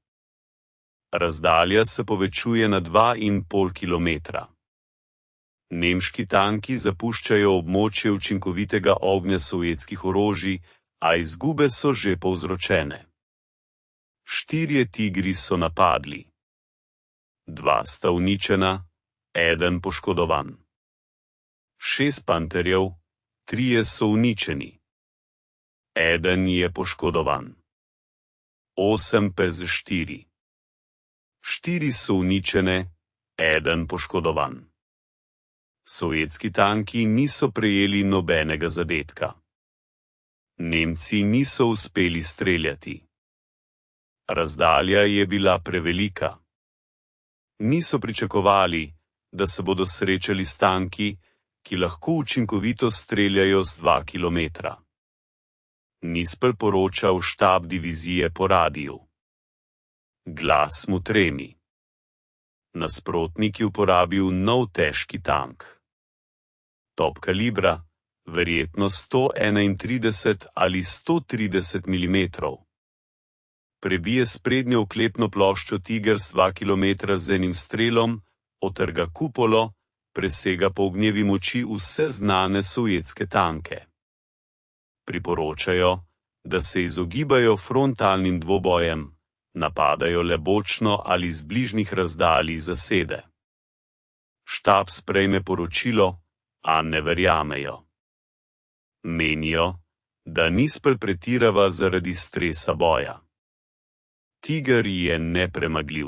Razdalja se povečuje na 2,5 km. Nemški tanki zapuščajo območje učinkovitega ognja sovjetskih orožij, a izgube so že povzročene. 4 tigri so napadli. 2 sta uničena, 1 poškodovan. 6 panterjev, 3 so uničeni. 1 je poškodovan. 8 PES-4. 4 so uničene, 1 poškodovan. Sovjetski tanki niso prejeli nobenega zadetka. Nemci niso uspeli streljati. Razdalja je bila prevelika. Niso pričakovali, da se bodo srečali s tanki, ki lahko učinkovito streljajo z 2 km. Nispel poročal štab divizije po radiju. Glas mu tremi. Nasprotnik je uporabil nov težki tank. Top kalibra, verjetno 131 ali 130 mm. Prebije sprednjo oklepno ploščo Tiger z 2 km z enim strelom, otrga kupolo, presega po ognjevi moči vse znane sovjetske tanke. Priporočajo, da se izogibajo frontalnim dvobojem, napadajo le bočno ali z bližnjih razdalj zasede. Štab sprejme poročilo, a ne verjamejo. Menijo, da Nispel pretirava zaradi stresa boja. Tiger je nepremagljiv.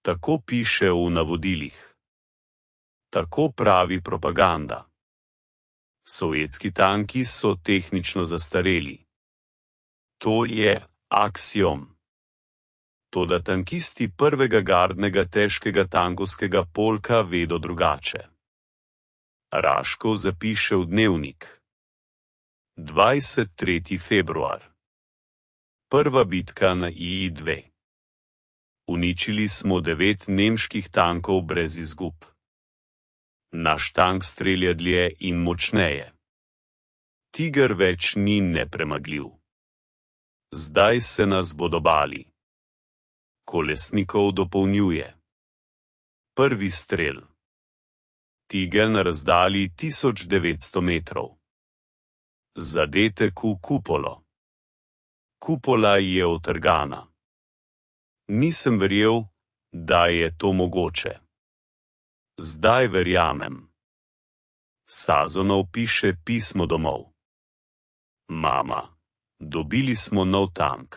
Tako piše v navodilih. Tako pravi propaganda. Sovjetski tanki so tehnično zastareli. To je aksiom. Toda tankisti prvega gardnega težkega tankovskega polka vedo drugače. Raškov zapiše v dnevnik. 23. februar. Prva bitka na II-2. Uničili smo 9 nemških tankov brez izgub. Naš tank strelja dlje in močneje. Tiger več ni nepremagljiv. Zdaj se nas bodo bali. Kolesnikov dopolnjuje. Prvi strel. Tiger na razdalji 1900 metrov. Zadetek v kupolo. Kupola je otrgana. Nisem verjel, da je to mogoče. Zdaj verjamem. Sazonov piše pismo domov. Mama, dobili smo nov tank.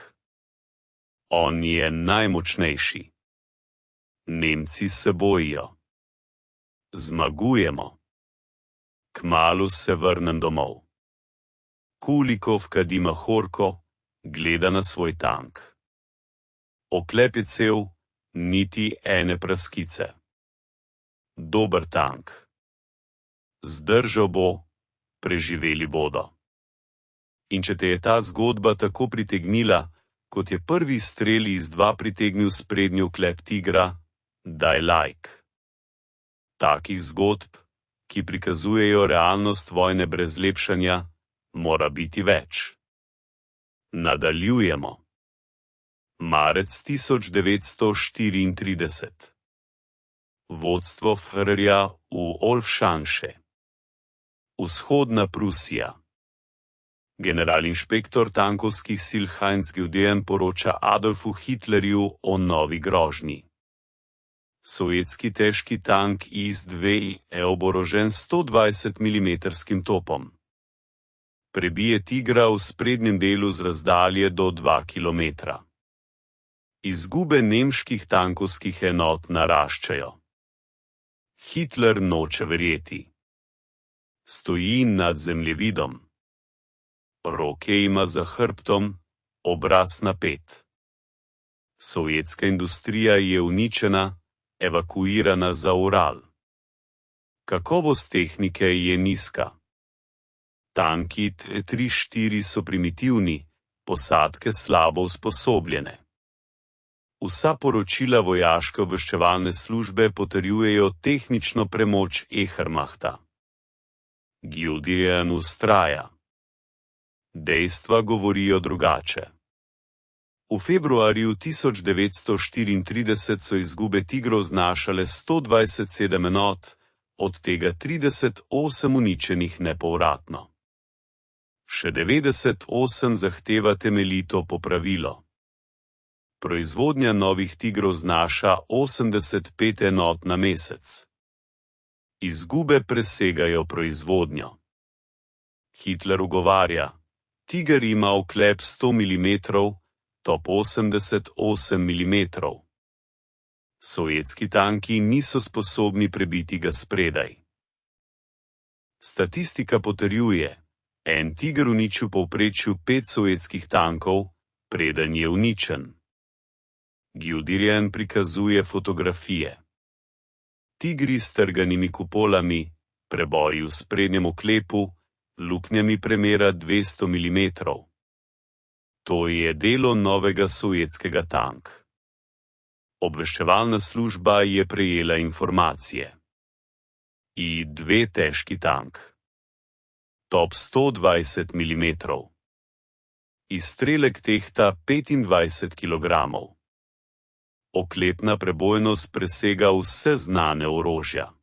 On je najmočnejši. Nemci se bojijo. Zmagujemo. Kmalu se vrnem domov. Kulikov kadi mahorko, gleda na svoj tank. Oklep je cel, niti ene praskice. Dober tank. Zdržal bo, preživeli bodo. In če te je ta zgodba tako pritegnila, kot je prvi strel iz 2 pritegnil sprednji oklep Tigra, daj like. Takih zgodb, ki prikazujejo realnost vojne brez lepšanja, mora biti več. Nadaljujemo. Marec 1934. Vodstvo Führerja v Olfšanše. Vzhodna Prusija. Generalinšpektor tankovskih sil Heinz Guderian poroča Adolfu Hitlerju o novi grožnji. Sovjetski težki tank IS-2 je oborožen 120 mm topom. Prebije tigra v sprednjem delu z razdalje do 2 km. Izgube nemških tankovskih enot naraščajo. Hitler noče verjeti. Stoji nad zemljevidom. Roke ima za hrbtom, obraz napet. Sovjetska industrija je uničena, evakuirana za Ural. Kakovost tehnike je nizka. Tanki T-34 so primitivni, posadke slabo usposobljene. Vsa poročila vojaške obveščevalne službe potrjujejo tehnično premoč Ehrmachta. Guderian vztraja. Dejstva govorijo drugače. V februarju 1934 so izgube tigrov znašale 127 enot, od tega 38 uničenih nepovratno. Še 98 zahteva temeljito popravilo. Proizvodnja novih tigrov znaša 85 enot na mesec. Izgube presegajo proizvodnjo. Hitler ugovarja, tiger ima oklep 100 mm, top 88 mm. Sovjetski tanki niso sposobni prebiti ga spredaj. Statistika potrjuje, en tiger uničil povprečju 5 sovjetskih tankov, preden je uničen. Guderian prikazuje fotografije. Tigri s trganimi kupolami, preboji v sprednjem oklepu, luknjami premera 200 mm. To je delo novega sovjetskega tank. Obveščevalna služba je prejela informacije. I-2 težki tank. Top 120 mm. Izstrelek tehta 25 kg. Oklepna prebojnost presega vse znane orožja.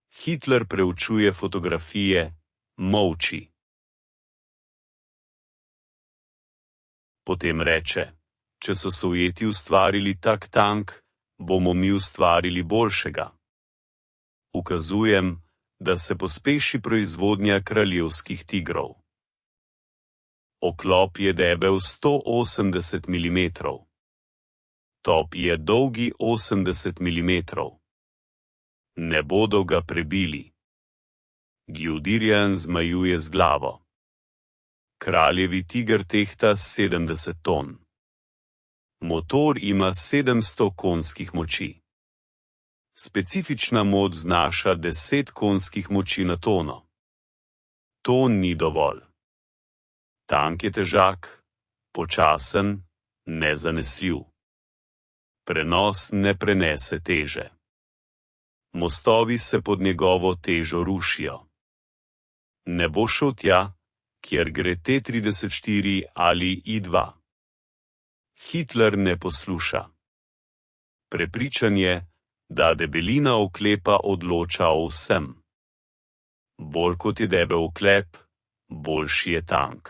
Hitler preučuje fotografije, molči. Potem reče, če so Sovjeti ustvarili tak tank, bomo mi ustvarili boljšega. Ukazujem, da se pospeši proizvodnja kraljevskih tigrov. Oklop je debel 180 mm. Top je dolgi 80 mm. Ne bodo ga prebili. Guderian zmajuje z glavo. Kraljevi tiger tehta 70 ton. Motor ima 700 konjskih moči. Specifična moč znaša 10 konjskih moči na tono. To ni dovolj. Tank je težak, počasen, nezanesljiv. Prenos ne prenese teže. Mostovi se pod njegovo težo rušijo. Ne bo šel tja, kjer gre T-34 ali I-2. Hitler ne posluša. Prepričan je, da debelina oklepa odloča o vsem. Bolj kot je debel oklep, boljši je tank.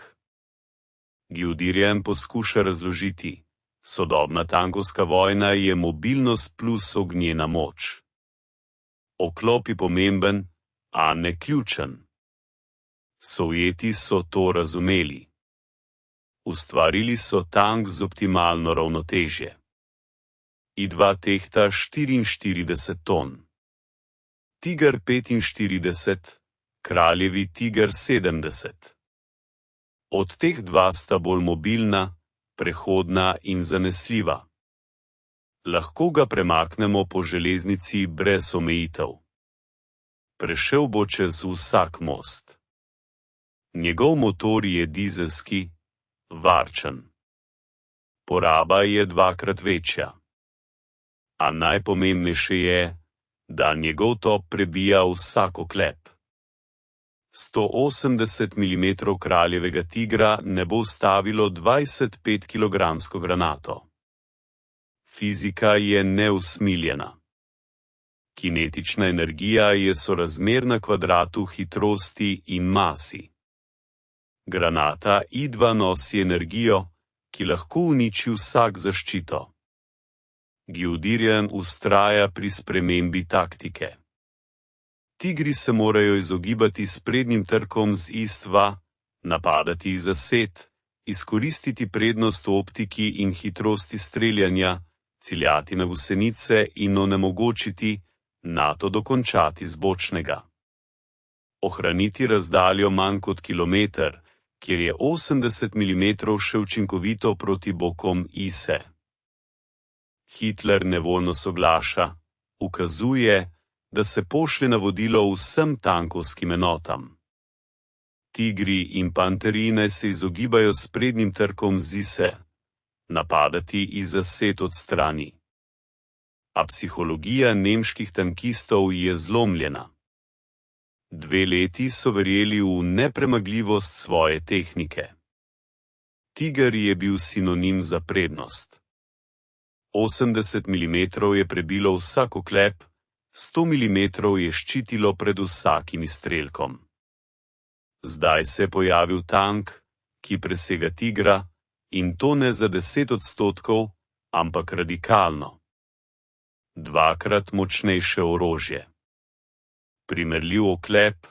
Guderian poskuša razložiti, sodobna tankovska vojna je mobilnost plus ognjena moč. Oklop je pomemben, a ne ključen. Sovjeti so to razumeli. Ustvarili so tank z optimalno ravnotežje. I-2 tehta 44 ton. Tiger 45, kraljevi tiger 70. Od teh dva sta bolj mobilna, prehodna in zanesljiva. Lahko ga premaknemo po železnici brez omejitev. Prešel bo čez vsak most. Njegov motor je dizelski, varčen. Poraba je dvakrat večja. A najpomembnejše je, da njegov top prebija vsak oklep. 180 mm kraljevega tigra ne bo ustavilo 25 kg granato. Fizika je neusmiljena. Kinetična energija je sorazmerna kvadratu hitrosti in masi. Granata I2 nosi energijo, ki lahko uniči vsak zaščito. Guderian vztraja pri spremembi taktike. Tigri se morajo izogibati sprednjim trkom z I2, napadati zased, izkoristiti prednost v optiki in hitrosti streljanja, ciljati na gusenice in onemogočiti NATO dokončati z bočnega. Ohraniti razdaljo manj kot kilometer, kjer je 80 mm še učinkovito proti bokom ISE. Hitler nevoljno soglaša, ukazuje, da se pošlje navodilo vsem tankovskim enotam. Tigri in panteri naj se izogibajo sprednjim trkom z ISE, napadati iz zased od strani. A psihologija nemških tankistov je zlomljena. 2 leti so verjeli v nepremagljivost svoje tehnike. Tiger je bil sinonim za prednost. 80 mm je prebilo vsak oklep, 100 mm je ščitilo pred vsakim izstrelkom. Zdaj se je pojavil tank, ki presega tigra, in to ne za 10%, ampak radikalno. 2-krat močnejše orožje. Primerljiv oklep,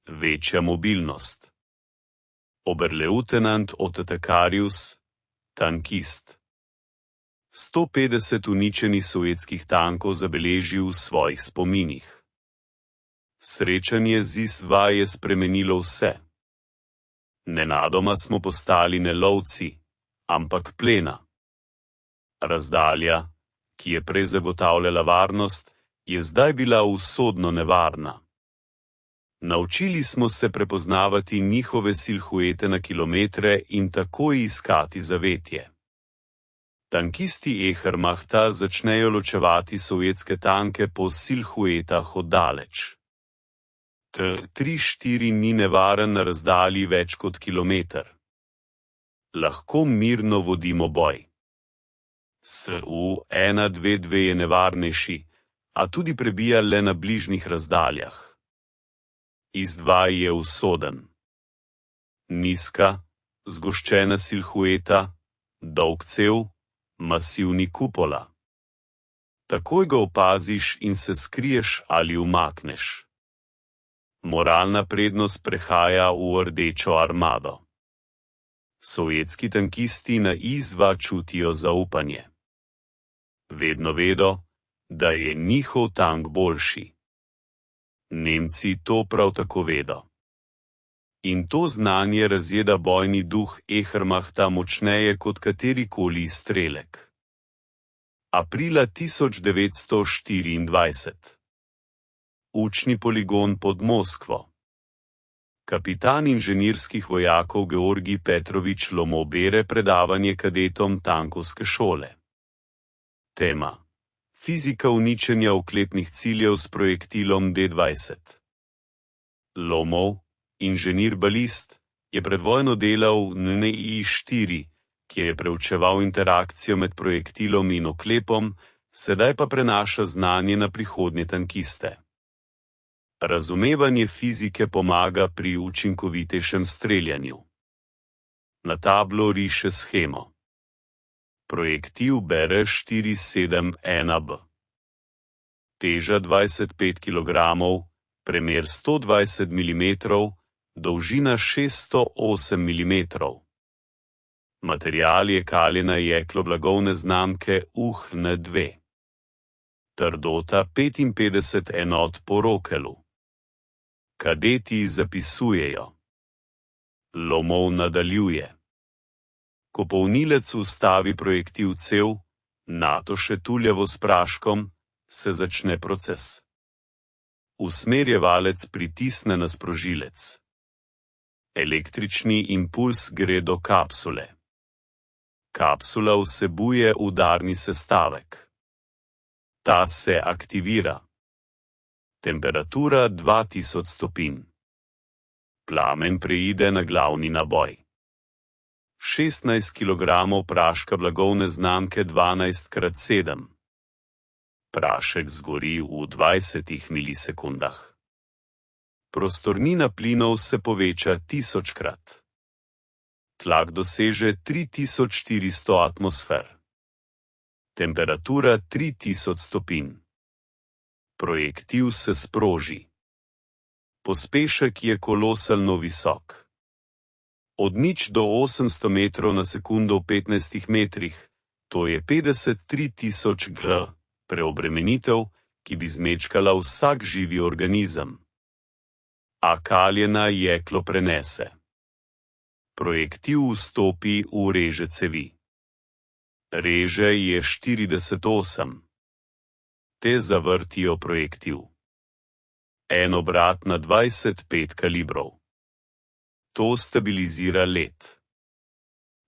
večja mobilnost. Oberleutnant Ottokarius, tankist. 150 uničenih sovjetskih tankov zabeležil v svojih spominih. Srečanje z IS-2 je spremenilo vse. Nenadoma smo postali ne lovci, ampak plena. Razdalja, ki je prej zagotavljala varnost, je zdaj bila usodno nevarna. Naučili smo se prepoznavati njihove silhuete na kilometre in takoj iskati zavetje. Tankisti Ehrmachta začnejo ločevati sovjetske tanke po silhuetah oddaleč. T-34 ni nevaren na razdalji več kot kilometer. Lahko mirno vodimo boj. Su-122 je nevarnejši, a tudi prebija le na bližnjih razdaljah. IS-2 je usoden. Nizka, zgoščena silhueta, dolg cev, masivni kupola. Takoj ga opaziš in se skriješ ali umakneš. Moralna prednost prehaja v rdečo armado. Sovjetski tankisti na IS-2 čutijo zaupanje. Vedno vedo, da je njihov tank boljši. Nemci to prav tako vedo. In to znanje razjeda bojni duh Ehrmachta močneje kot katerikoli izstrelek. Aprila 1924. Učni poligon pod Moskvo. Kapitan inženirskih vojakov Georgij Petrovič Lomov bere predavanje kadetom tankovske šole. Tema: Fizika uničenja oklepnih ciljev s projektilom D-20. Lomov, inženir balist, je pred vojno delal v NI-4, kjer je preučeval interakcijo med projektilom in oklepom, sedaj pa prenaša znanje na prihodnje tankiste. Razumevanje fizike pomaga pri učinkovitejšem streljanju. Na tablo riše shemo. Projektil bere 471B. Teža 25 kg, premer 120 mm, dolžina 608 mm. Material je kaljena jeklo blagovne znamke UHN-2. Trdota 55 enot po rokelu. Kadeti zapisujejo. Lomov nadaljuje. Ko polnilec vstavi projektil cev, NATO še tuljavo s praškom, se začne proces. Usmerjevalec pritisne na sprožilec. Električni impuls gre do kapsule. Kapsula vsebuje udarni sestavek. Ta se aktivira. Temperatura 2000 stopinj. Plamen preide na glavni naboj. 16 kg praška blagovne znamke 12x7. Prašek zgori v 20 milisekundah. Prostornina plinov se poveča 1000-krat. Tlak doseže 3400 atmosfer. Temperatura 3000 stopinj. Projektil se sproži. Pospešek je kolosalno visok. Od 0 do 800 metrov na sekundo v 15 metrih, to je 53.000 G, preobremenitev, ki bi zmečkala vsak živi organizem. A kaljena jeklo prenese. Projektil vstopi v reže cevi. Reže je 48. Te zavrtijo projektil. En obrat na 25 kalibrov. To stabilizira let.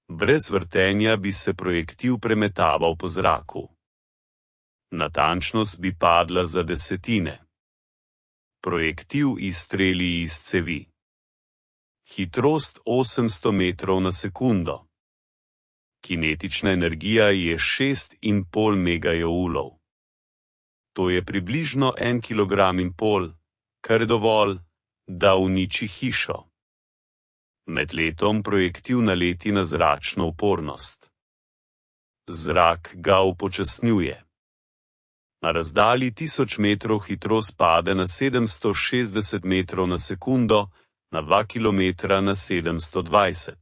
Brez vrtenja bi se projektil premetaval po zraku. Natančnost bi padla za desetine. Projektil izstreli iz cevi. Hitrost 800 metrov na sekundo. Kinetična energija je 6,5 megajoulov. To je približno 1,5 kg, kar je dovolj, da uniči hišo. Med letom projektil naleti na zračno upornost. Zrak ga upočasnjuje. Na razdalji 1000 metrov hitrost pade na 760 metrov na sekundo, na 2 km na 720.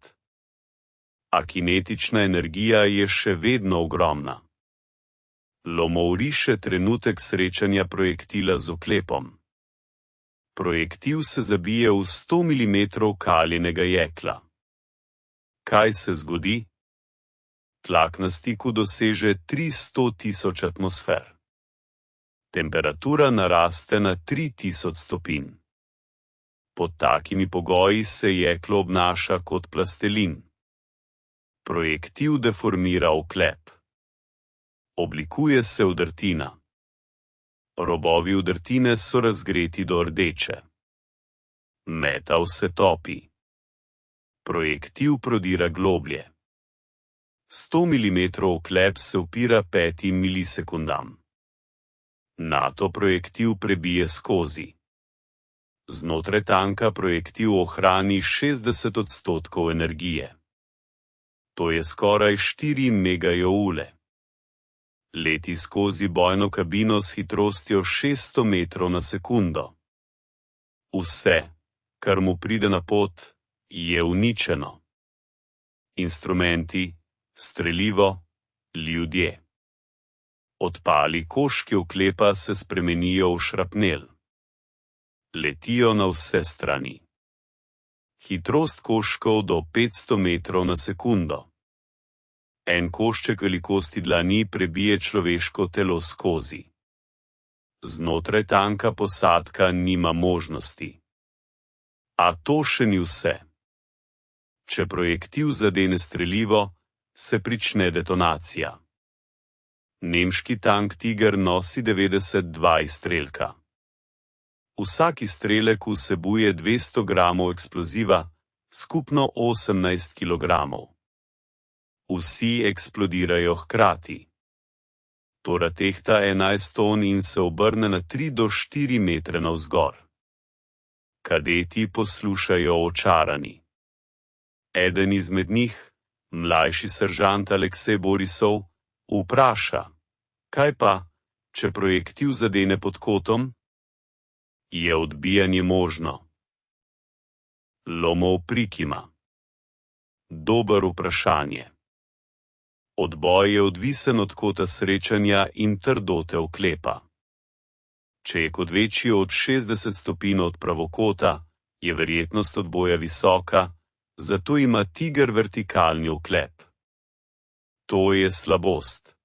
A kinetična energija je še vedno ogromna. Lomo vriše trenutek srečanja projektila z oklepom. Projektil se zabije v 100 mm kaljenega jekla. Kaj se zgodi? Tlak na stiku doseže 300.000 atmosfer. Temperatura naraste na 3000 stopinj. Pod takimi pogoji se jeklo obnaša kot plastelin. Projektil deformira oklep. Oblikuje se vdrtina. Robovi vdrtine so razgreti do rdeče. Metal se topi. Projektil prodira globlje. 100 mm oklep se upira 5 milisekundam. Nato projektil prebije skozi. Znotraj tanka projektil ohrani 60% energije. To je skoraj 4 megajoule. Leti skozi bojno kabino s hitrostjo 600 metrov na sekundo. Vse, kar mu pride na pot, je uničeno. Instrumenti, strelivo, ljudje. Odpali koščki oklepa se spremenijo v šrapnel. Letijo na vse strani. Hitrost koščkov do 500 metrov na sekundo. En košček velikosti dlani prebije človeško telo skozi. Znotraj tanka posadka nima možnosti. A to še ni vse. Če projektil zadene strelivo, se prične detonacija. Nemški tank Tiger nosi 92 izstrelka. Vsak izstrelek vsebuje 200 gramov eksploziva, skupno 18 kilogramov. Vsi eksplodirajo hkrati. Tora tehta 11 ton in se obrne na 3 do 4 metre navzgor. Kadeti poslušajo očarani. Eden izmed njih, mlajši seržant Aleksej Borisov, vpraša: kaj pa, če projektil zadene pod kotom? Je odbijanje možno? Lomov prikima. Dober vprašanje. Odboj je odvisen od kota srečanja in trdote oklepa. Če je kot večji od 60 stopinj od pravokota, je verjetnost odboja visoka, zato ima Tiger vertikalni oklep. To je slabost.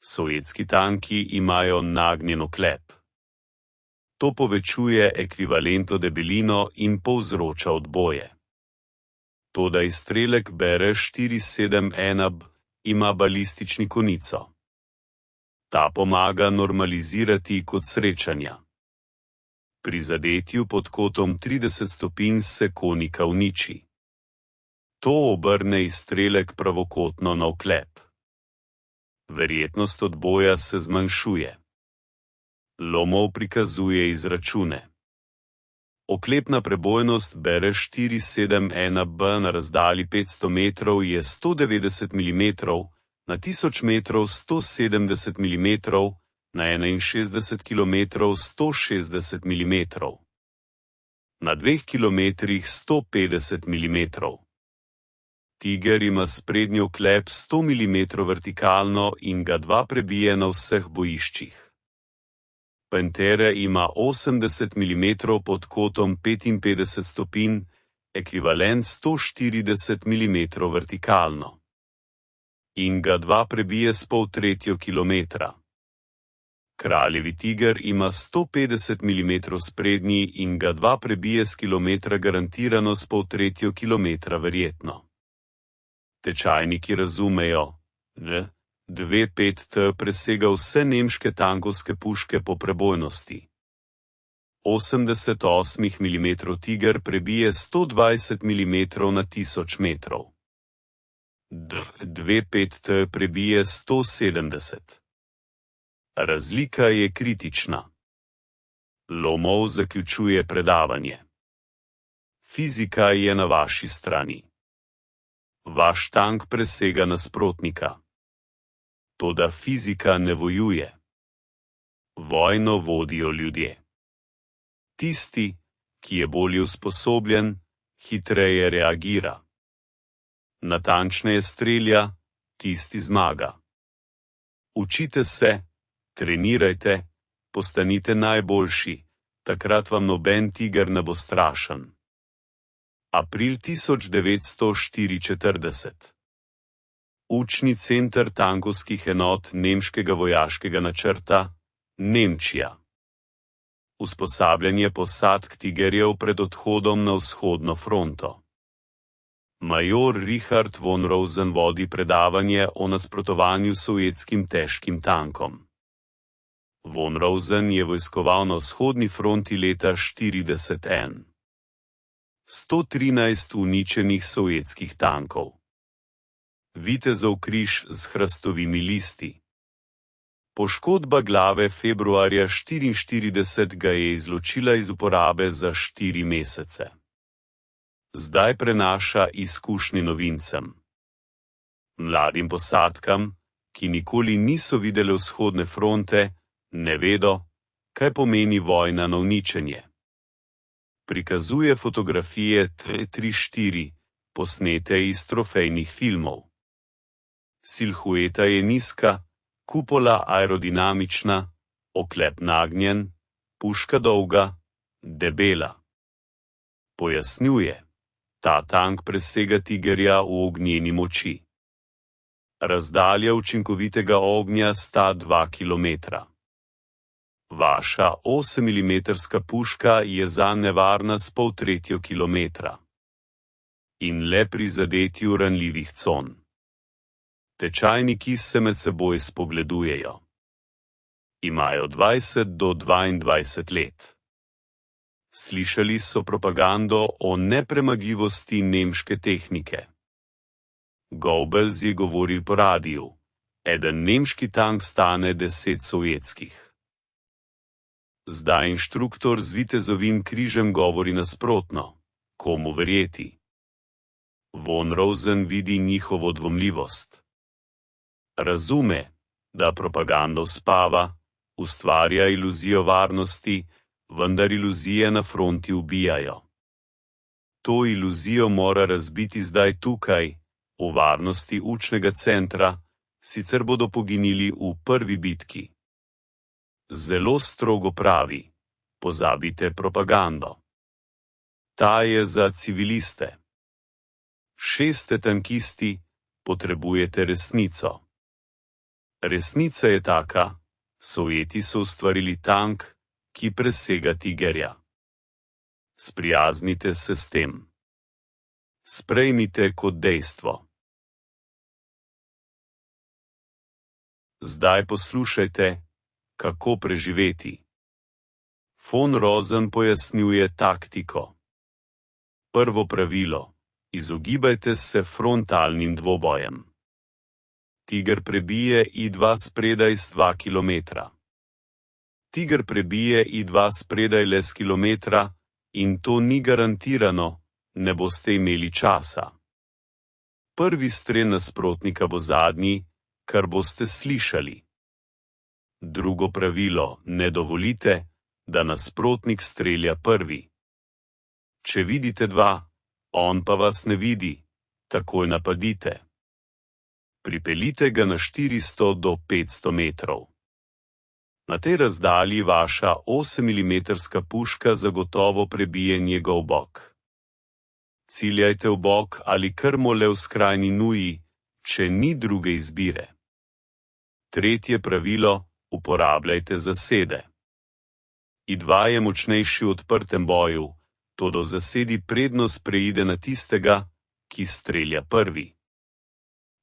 Sovjetski tanki imajo nagnjen oklep. To povečuje ekvivalentno debelino in povzroča odboje. Toda izstrelek bere 471B ima balistični konico. Ta pomaga normalizirati kot srečanja. Pri zadetju pod kotom 30 stopinj se konika uniči. To obrne izstrelek pravokotno na oklep. Verjetnost odboja se zmanjšuje. Lomov prikazuje izračune. Oklepna prebojnost bere 471B na razdalji 500 metrov je 190 mm, na 1000 metrov 170 mm, na 61 km 160 mm. Na 2 km 150 mm. Tiger ima sprednji oklep 100 mm vertikalno in ga dva prebije na vseh bojiščih. Panthera ima 80 mm pod kotom 55 stopinj, ekvivalent 140 mm vertikalno. In ga dva prebije s poltretjo kilometra. Kraljevi tiger ima 150 mm sprednji in ga dva prebije s kilometra garantirano s poltretjo kilometra verjetno. Tečajniki razumejo, da 2.5T presega vse nemške tankovske puške po prebojnosti. 88 mm Tiger prebije 120 mm na 1000 metrov. 2.5T prebije 170. Razlika je kritična. Lomov zaključuje predavanje. Fizika je na vaši strani. Vaš tank presega nasprotnika. Toda fizika ne vojuje. Vojno vodijo ljudje. Tisti, ki je bolje usposobljen, hitreje reagira. Natančneje strelja, tisti zmaga. Učite se, trenirajte, postanite najboljši, takrat vam noben tiger ne bo strašen. April 1944. Učni center tankovskih enot nemškega vojaškega načrta, Nemčija. Usposabljanje posadk tigerjev pred odhodom na vzhodno fronto. Major Richard von Rosen vodi predavanje o nasprotovanju sovjetskim težkim tankom. Von Rosen je vojskoval na vzhodni fronti leta 1941. 113 uničenih sovjetskih tankov. Vitezov križ z hrastovimi listi. Poškodba glave februarja 1944 ga je izločila iz uporabe za 4 mesece. Zdaj prenaša izkušnje novincem. Mladim posadkam, ki nikoli niso videli vzhodne fronte, ne vedo, kaj pomeni vojna na uničenje. Prikazuje fotografije T-34, posnete iz trofejnih filmov. Silhueta je nizka, kupola aerodinamična, oklep nagnjen, puška dolga, debela. Pojasnjuje, ta tank presega tigerja v ognjeni moči. Razdalja učinkovitega ognja sta 2 km. Vaša 8 mm puška je zanj nevarna s poltretjo kilometra. In le pri zadetju ranljivih con. Tečajniki se med seboj spogledujejo. Imajo 20 do 22 let. Slišali so propagando o nepremagljivosti nemške tehnike. Goebbels je govoril po radiju, eden nemški tank stane 10 sovjetskih. Zdaj inštruktor z vitezovim križem govori nasprotno, komu verjeti. Von Rosen vidi njihovo dvomljivost. Razume, da propagando spava, ustvarja iluzijo varnosti, vendar iluzije na fronti ubijajo. To iluzijo mora razbiti zdaj tukaj, v varnosti učnega centra, sicer bodo poginili v prvi bitki. Zelo strogo pravi, pozabite propagando. Ta je za civiliste. 6 tankisti, potrebujete resnico. Resnica je taka, Sovjeti so ustvarili tank, ki presega tigerja. Sprijaznite se s tem. Sprejmite kot dejstvo. Zdaj poslušajte, kako preživeti. Von Rosen pojasnjuje taktiko. Prvo pravilo: izogibajte se frontalnim dvobojem. Tiger prebije I2 spredaj s 2 kilometra. Tiger prebije I2 spredaj le s kilometra, in to ni garantirano, ne boste imeli časa. Prvi strel nasprotnika bo zadnji, kar boste slišali. Drugo pravilo: ne dovolite, da nasprotnik strelja prvi. Če vidite dva, on pa vas ne vidi, takoj napadite. Pripeljite ga na 400 do 500 metrov. Na tej razdalji vaša 8-milimetrska puška zagotovo prebije njegov bok. Ciljajte v bok ali krmo le v skrajni nuji, če ni druge izbire. Tretje pravilo: uporabljajte zasede. I2 je močnejši v odprtem boju, toda v zasedi prednost preide na tistega, ki strelja prvi.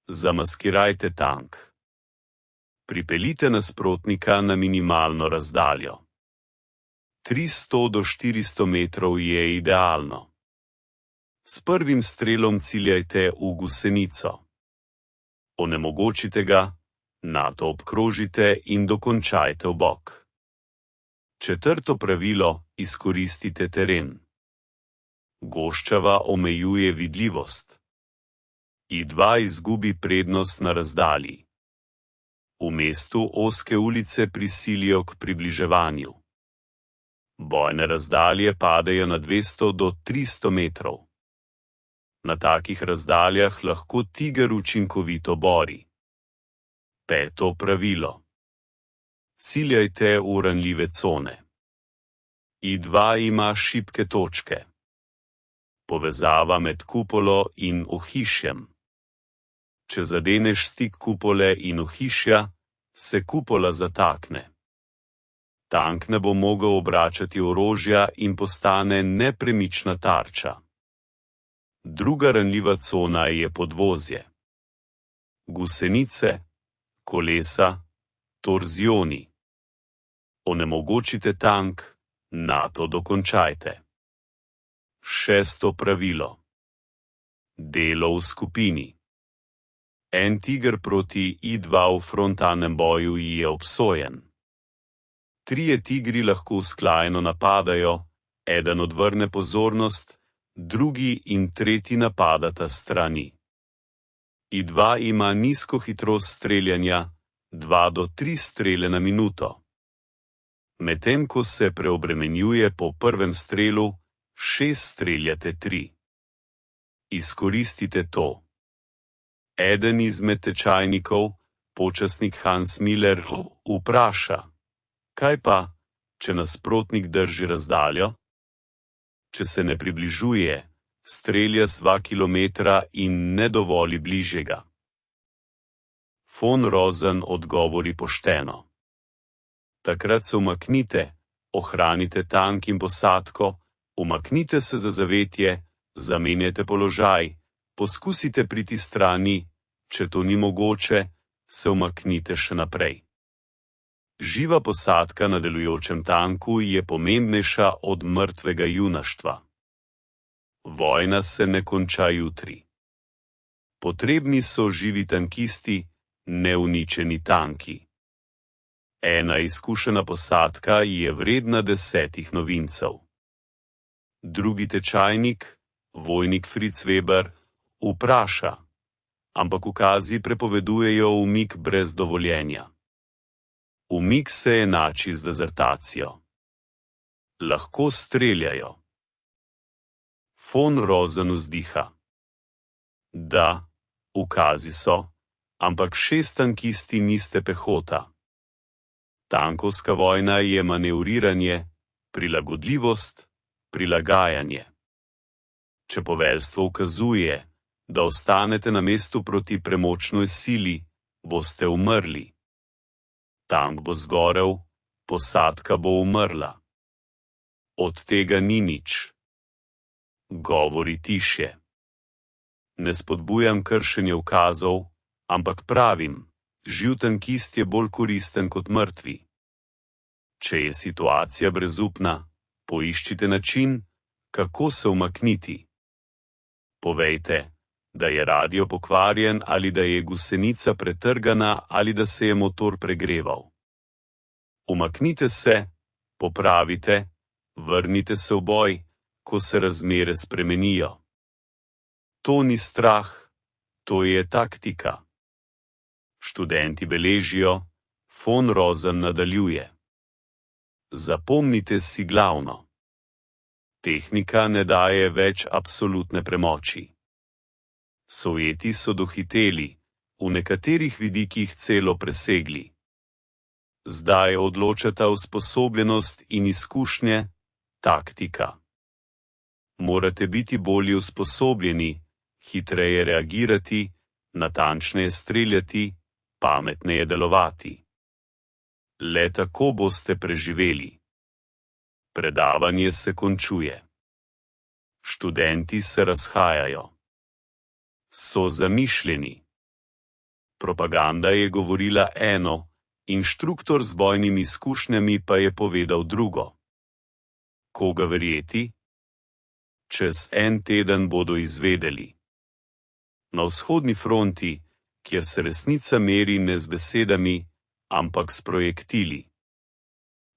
Zamaskirajte tank. Pripeljite nasprotnika na minimalno razdaljo. 300 do 400 metrov je idealno. S prvim strelom ciljajte v gusenico. Onemogočite ga, nato obkrožite in dokončajte v bok. Četrto pravilo: izkoristite teren. Goščava omejuje vidljivost. I2 izgubi prednost na razdalji. V mestu ozke ulice prisilijo k približevanju. Bojne razdalje padejo na 200 do 300 metrov. Na takih razdaljah lahko tiger učinkovito bori. Peto pravilo: ciljajte v ranljive cone. I2 ima šibke točke. Povezava med kupolo in ohišjem. Če zadeneš stik kupole in ohišja, se kupola zatakne. Tank ne bo mogel obračati orožja in postane nepremična tarča. Druga ranljiva cona je podvozje. Gusenice, kolesa, torzioni. Onemogočite tank, nato dokončajte. Šesto pravilo: delo v skupini. En tiger proti I2 v frontalnem boju je obsojen. Trije tigri lahko usklajeno napadajo, eden odvrne pozornost, drugi in tretji napadata strani. I2 ima nizko hitrost streljanja, 2 do 3 strele na minuto. Medtem ko se preobremenjuje po prvem strelu, 6 streljate 3. Izkoristite to. Eden izmed tečajnikov, počasnik Hans Miller, vpraša: kaj pa, če nasprotnik drži razdaljo? Če se ne približuje, strelja s 2 kilometra in ne dovoli bližjega. Von Rosen odgovori pošteno. Takrat se umaknite, ohranite tank in posadko, umaknite se za zavetje, zamenjajte položaj, poskusite priti strani, če to ni mogoče, se umaknite še naprej. Živa posadka na delujočem tanku je pomembnejša od mrtvega junaštva. Vojna se ne konča jutri. Potrebni so živi tankisti, neuničeni tanki. Ena izkušena posadka je vredna 10 novincev. Drugi tečajnik, vojnik Fritz Weber, vpraša: ampak ukazi prepovedujejo umik brez dovoljenja. Umik se enači z dezertacijo. Lahko streljajo. Von Rosen vzdiha. Da, ukazi so, ampak 6 tankisti niste pehota. Tankovska vojna je manevriranje, prilagodljivost, prilagajanje. Če poveljstvo ukazuje, da ostanete na mestu proti premočnoj sili, boste umrli. Tank bo zgorel, posadka bo umrla. Od tega ni nič. Govori tišje. Ne spodbujam kršenje ukazov, ampak pravim, živ tankist je bolj koristen kot mrtvi. Če je situacija brezupna, poiščite način, kako se umakniti. Povejte: Da je radio pokvarjen ali da je gusenica pretrgana ali da se je motor pregreval. Umaknite se, popravite, vrnite se v boj, ko se razmere spremenijo. To ni strah, to je taktika. Študenti beležijo, von Rosen nadaljuje. Zapomnite si glavno. Tehnika ne daje več absolutne premoči. Sovjeti so dohiteli, v nekaterih vidikih celo presegli. Zdaj odločata usposobljenost in izkušnje, taktika. Morate biti bolje usposobljeni, hitreje reagirati, natančneje streljati, pametneje delovati. Le tako boste preživeli. Predavanje se končuje. Študenti se razhajajo. So zamišljeni. Propaganda je govorila eno, inštruktor z bojnimi izkušnjami pa je povedal drugo. Koga verjeti? Čez en teden bodo izvedeli. Na vzhodni fronti, kjer se resnica meri ne z besedami, ampak s projektili.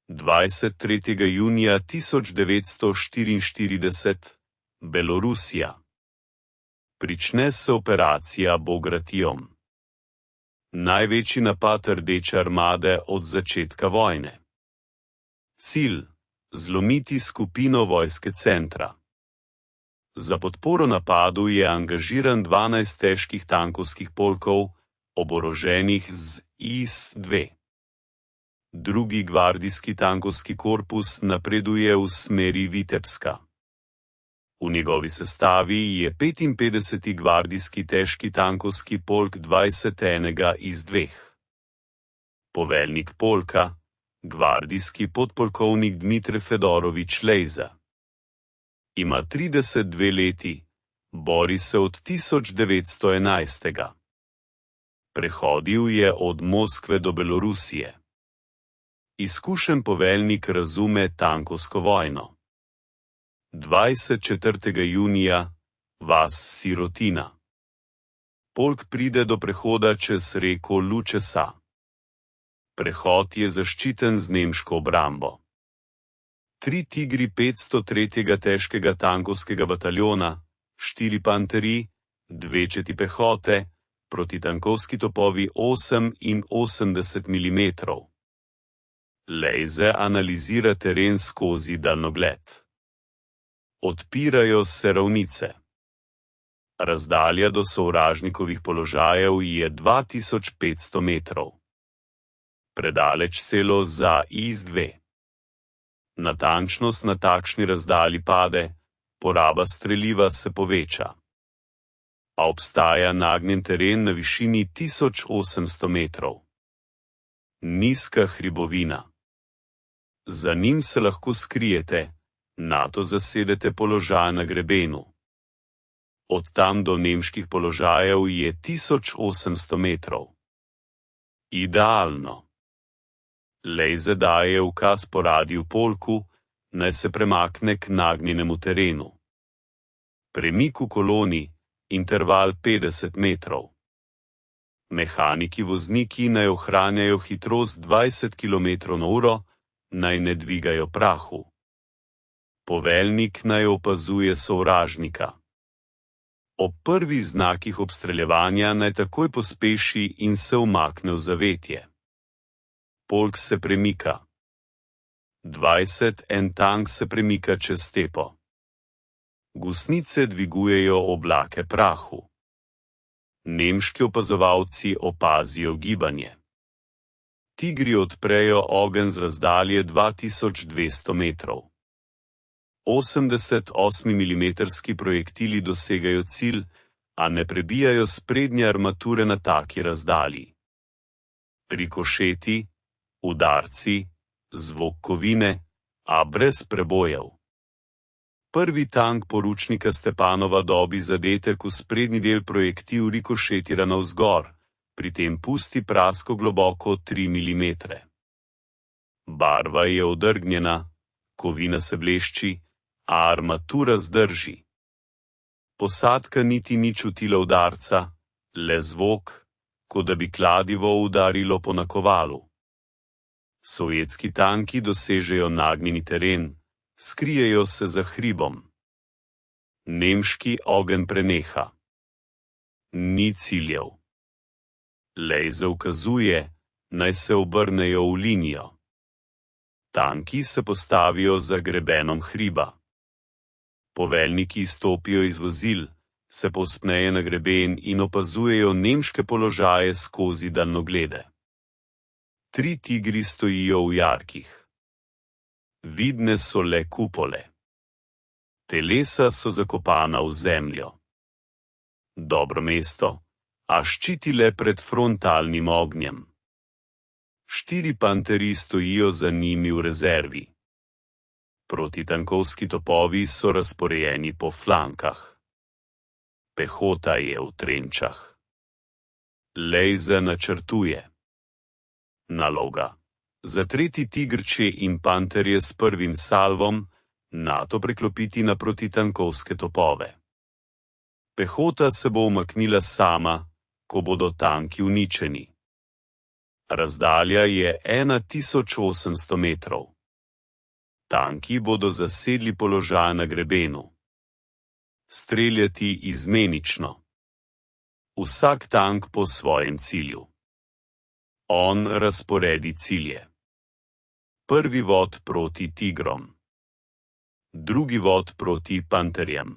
23. junija 1944, Belorusija. Prične se operacija Bagration. Največji napad Rdeče armade od začetka vojne. Cilj: zlomiti skupino vojske centra. Za podporo napadu je angažiran 12 težkih tankovskih polkov, oboroženih z IS-2. Drugi gvardijski tankovski korpus napreduje v smeri Vitebska. V njegovi sestavi je 55. gvardijski težki tankovski polk 21 iz 2. Poveljnik polka, gvardijski podpolkovnik Dmitrij Fedorovič Lejza. Ima 32 leti, bori se od 1911. Prehodil je od Moskve do Belorusije. Izkušen poveljnik razume tankovsko vojno. 24. junija, vas Sirotina. Polk pride do prehoda čez reko Lučesa. Prehod je zaščiten z nemško obrambo. 3 tigri 503. težkega tankovskega bataljona, 4 panterji, 2 četi pehote, protitankovski topovi 88 mm. Lejze analizira teren skozi daljnogled. Odpirajo se ravnice. Razdalja do sovražnikovih položajev je 2500 metrov. Predaleč selo za IS-2. Natančnost na takšni razdalji pade, poraba streliva se poveča. A obstaja nagnjen teren na višini 1800 metrov. Nizka hribovina. Za njim se lahko skrijete, nato zasedete položaj na grebenu. Od tam do nemških položajev je 1800 metrov. Idealno. Lejze daje ukaz po radiu polku, naj se premakne k nagnjenemu terenu. Premik v koloni, interval 50 metrov. Mehaniki vozniki naj ohranjajo hitrost 20 km/h, naj ne dvigajo prahu. Poveljnik naj opazuje sovražnika. Ob prvih znakih obstreljevanja naj takoj pospeši in se umakne v zavetje. Polk se premika. 21 tank se premika čez stepo. Gusnice dvigujejo oblake prahu. Nemški opazovalci opazijo gibanje. Tigri odprejo ogenj z razdalje 2200 metrov. 88 mm projektili dosegajo cilj, a ne prebijajo sprednje armature na taki razdalji. Rikošeti, udarci, zvok kovine, a brez prebojev. Prvi tank poručnika Stepanova dobi zadetek v sprednji del projektil rikošetira navzgor, pri tem pusti prasko globoko 3 mm. Barva je odrgnjena, kovina se blešči, a armatura zdrži. Posadka niti ni čutila udarca, le zvok, kot da bi kladivo udarilo po nakovalu. Sovjetski tanki dosežejo nagnjeni teren, skrijejo se za hribom. Nemški ogenj preneha. Ni ciljev. Lejze ukazuje, naj se obrnejo v linijo. Tanki se postavijo za grebenom hriba. Poveljniki stopijo iz vozil, se povzpnejo na greben in opazujejo nemške položaje skozi daljnoglede. 3 tigri stojijo v jarkih. Vidne so le kupole. Telesa so zakopana v zemljo. Dobro mesto, a ščiti le pred frontalnim ognjem. 4 panterji stojijo za njimi v rezervi. Protitankovski topovi so razporejeni po flankah. Pehota je v trenčah. Lejze načrtuje. Naloga. Zatreti tigrče in panterje s prvim salvom, nato preklopiti na protitankovske topove. Pehota se bo umaknila sama, ko bodo tanki uničeni. Razdalja je 1800 metrov. Tanki bodo zasedli položaj na grebenu. Streljati izmenično. Vsak tank po svojem cilju. On razporedi cilje. Prvi vod proti tigrom. Drugi vod proti panterjem.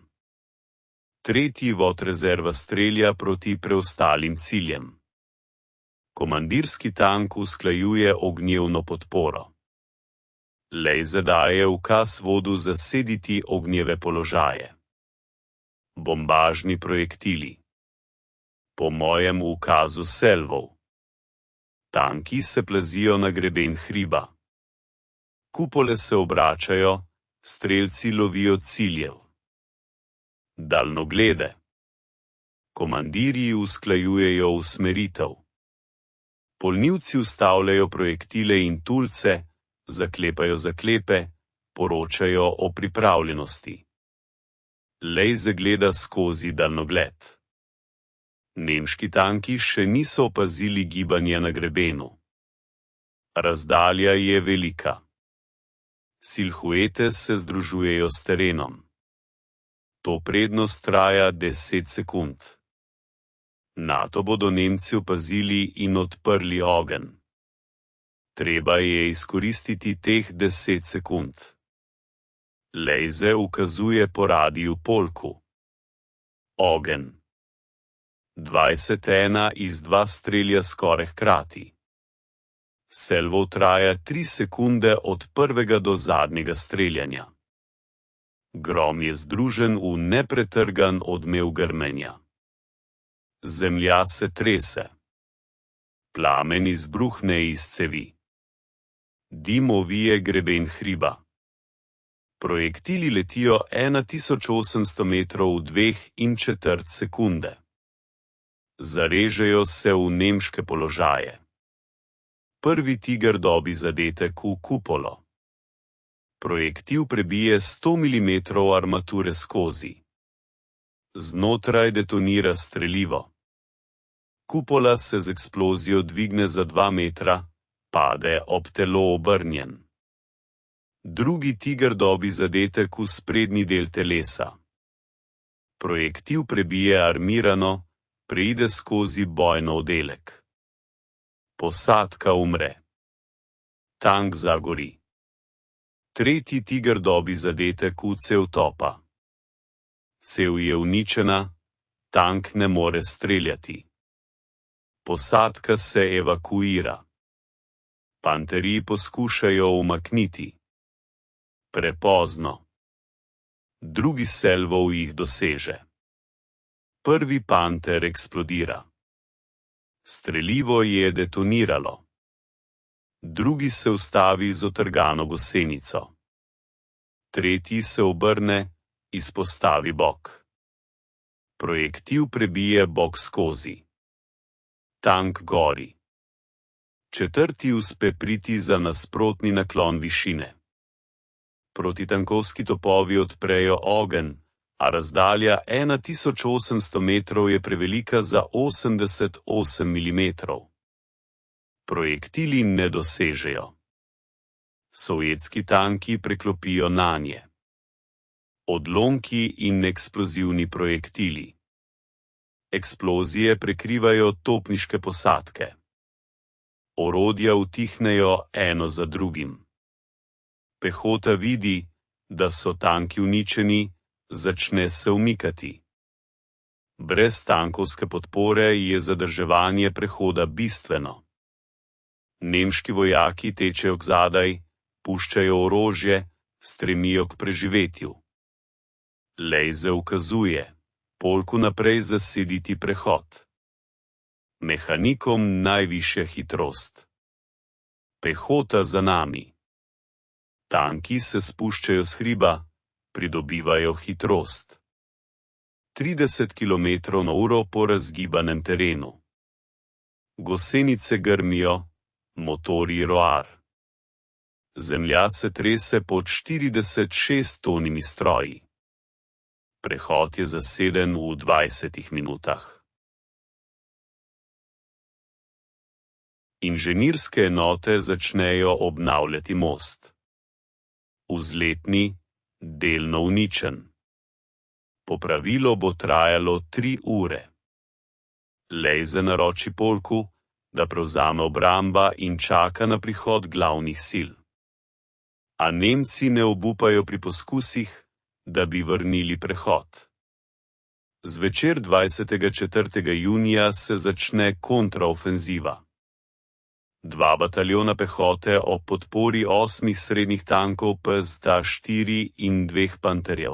Tretji vod rezerva strelja proti preostalim ciljem. Komandirski tank usklajuje ognjevno podporo. Lejze daje ukaz vodu zasediti ognjeve položaje. Bombažni projektili. Po mojem ukazu selvov. Tanki se plazijo na greben hriba. Kupole se obračajo, strelci lovijo ciljev. Daljnoglede. Komandirji usklajujejo usmeritev. Polnilci ustavljajo projektile in tulce, zaklepajo zaklepe, poročajo o pripravljenosti. Lejze gleda skozi daljnogled. Nemški tanki še niso opazili gibanja na grebenu. Razdalja je velika. Silhuete se združujejo s terenom. To prednost traja 10 sekund. Nato bodo Nemci opazili in odprli ogenj. Treba je izkoristiti teh 10 sekund. Lejze ukazuje po radiju polku. Ogenj. 21 iz 2 strelja skoraj hkrati. Selvo traja 3 sekunde od prvega do zadnjega streljanja. Grom je združen v nepretrgan odmev grmenja. Zemlja se trese. Plamen izbruhne iz cevi. Dim ovije greben hriba. Projektili letijo 1800 metrov v 2,25 sekunde. Zarežejo se v nemške položaje. Prvi tiger dobi zadetek v kupolo. Projektil prebije 100 mm armature skozi. Znotraj detonira strelivo. Kupola se z eksplozijo dvigne za 2 metra, pade ob telo obrnjen. Drugi tiger dobi zadetek v sprednji del telesa. Projektil prebije armirano, preide skozi bojno oddelek. Posadka umre. Tank zagori. Tretji tiger dobi zadetek v cev topa. Cev je uničena, tank ne more streljati. Posadka se evakuira. Panterji poskušajo umakniti. Prepozno. Drugi selvov jih doseže. Prvi panter eksplodira. Strelivo je detoniralo. Drugi se ustavi z otrgano gosenico. Tretji se obrne, izpostavi bok. Projektil prebije bok skozi. Tank gori. Četrti uspe priti za nasprotni naklon višine. Protitankovski topovi odprejo ogenj, a razdalja 1800 metrov je prevelika za 88 mm. Projektili ne dosežejo. Sovjetski tanki preklopijo nanje. Odlomki in eksplozivni projektili. Eksplozije prekrivajo topniške posadke. Orodja utihnejo eno za drugim. Pehota vidi, da so tanki uničeni, začne se umikati. Brez tankovske podpore je zadrževanje prehoda bistveno. Nemški vojaki tečejo kzadaj, puščajo orožje, stremijo k preživetju. Lejze ukazuje, polku naprej zasediti prehod. Mehanikom najvišja hitrost. Pehota za nami. Tanki se spuščajo s hriba, pridobivajo hitrost. 30 km/h po razgibanem terenu. Gosenice grmijo, motorji roar. Zemlja se trese pod 46 tonimi stroji. Prehod je zaseden v 20 minutah. Inženirske enote začnejo obnavljati most. Vzletni, delno uničen. Popravilo bo trajalo 3 ure. Lejze naroči polku, da prevzame obramba in čaka na prihod glavnih sil. A Nemci ne obupajo pri poskusih, da bi vrnili prehod. Zvečer 24. junija se začne kontraofenziva. 2 bataljona pehote ob podpori 8 srednjih tankov PZ-4 in 2 panterjev.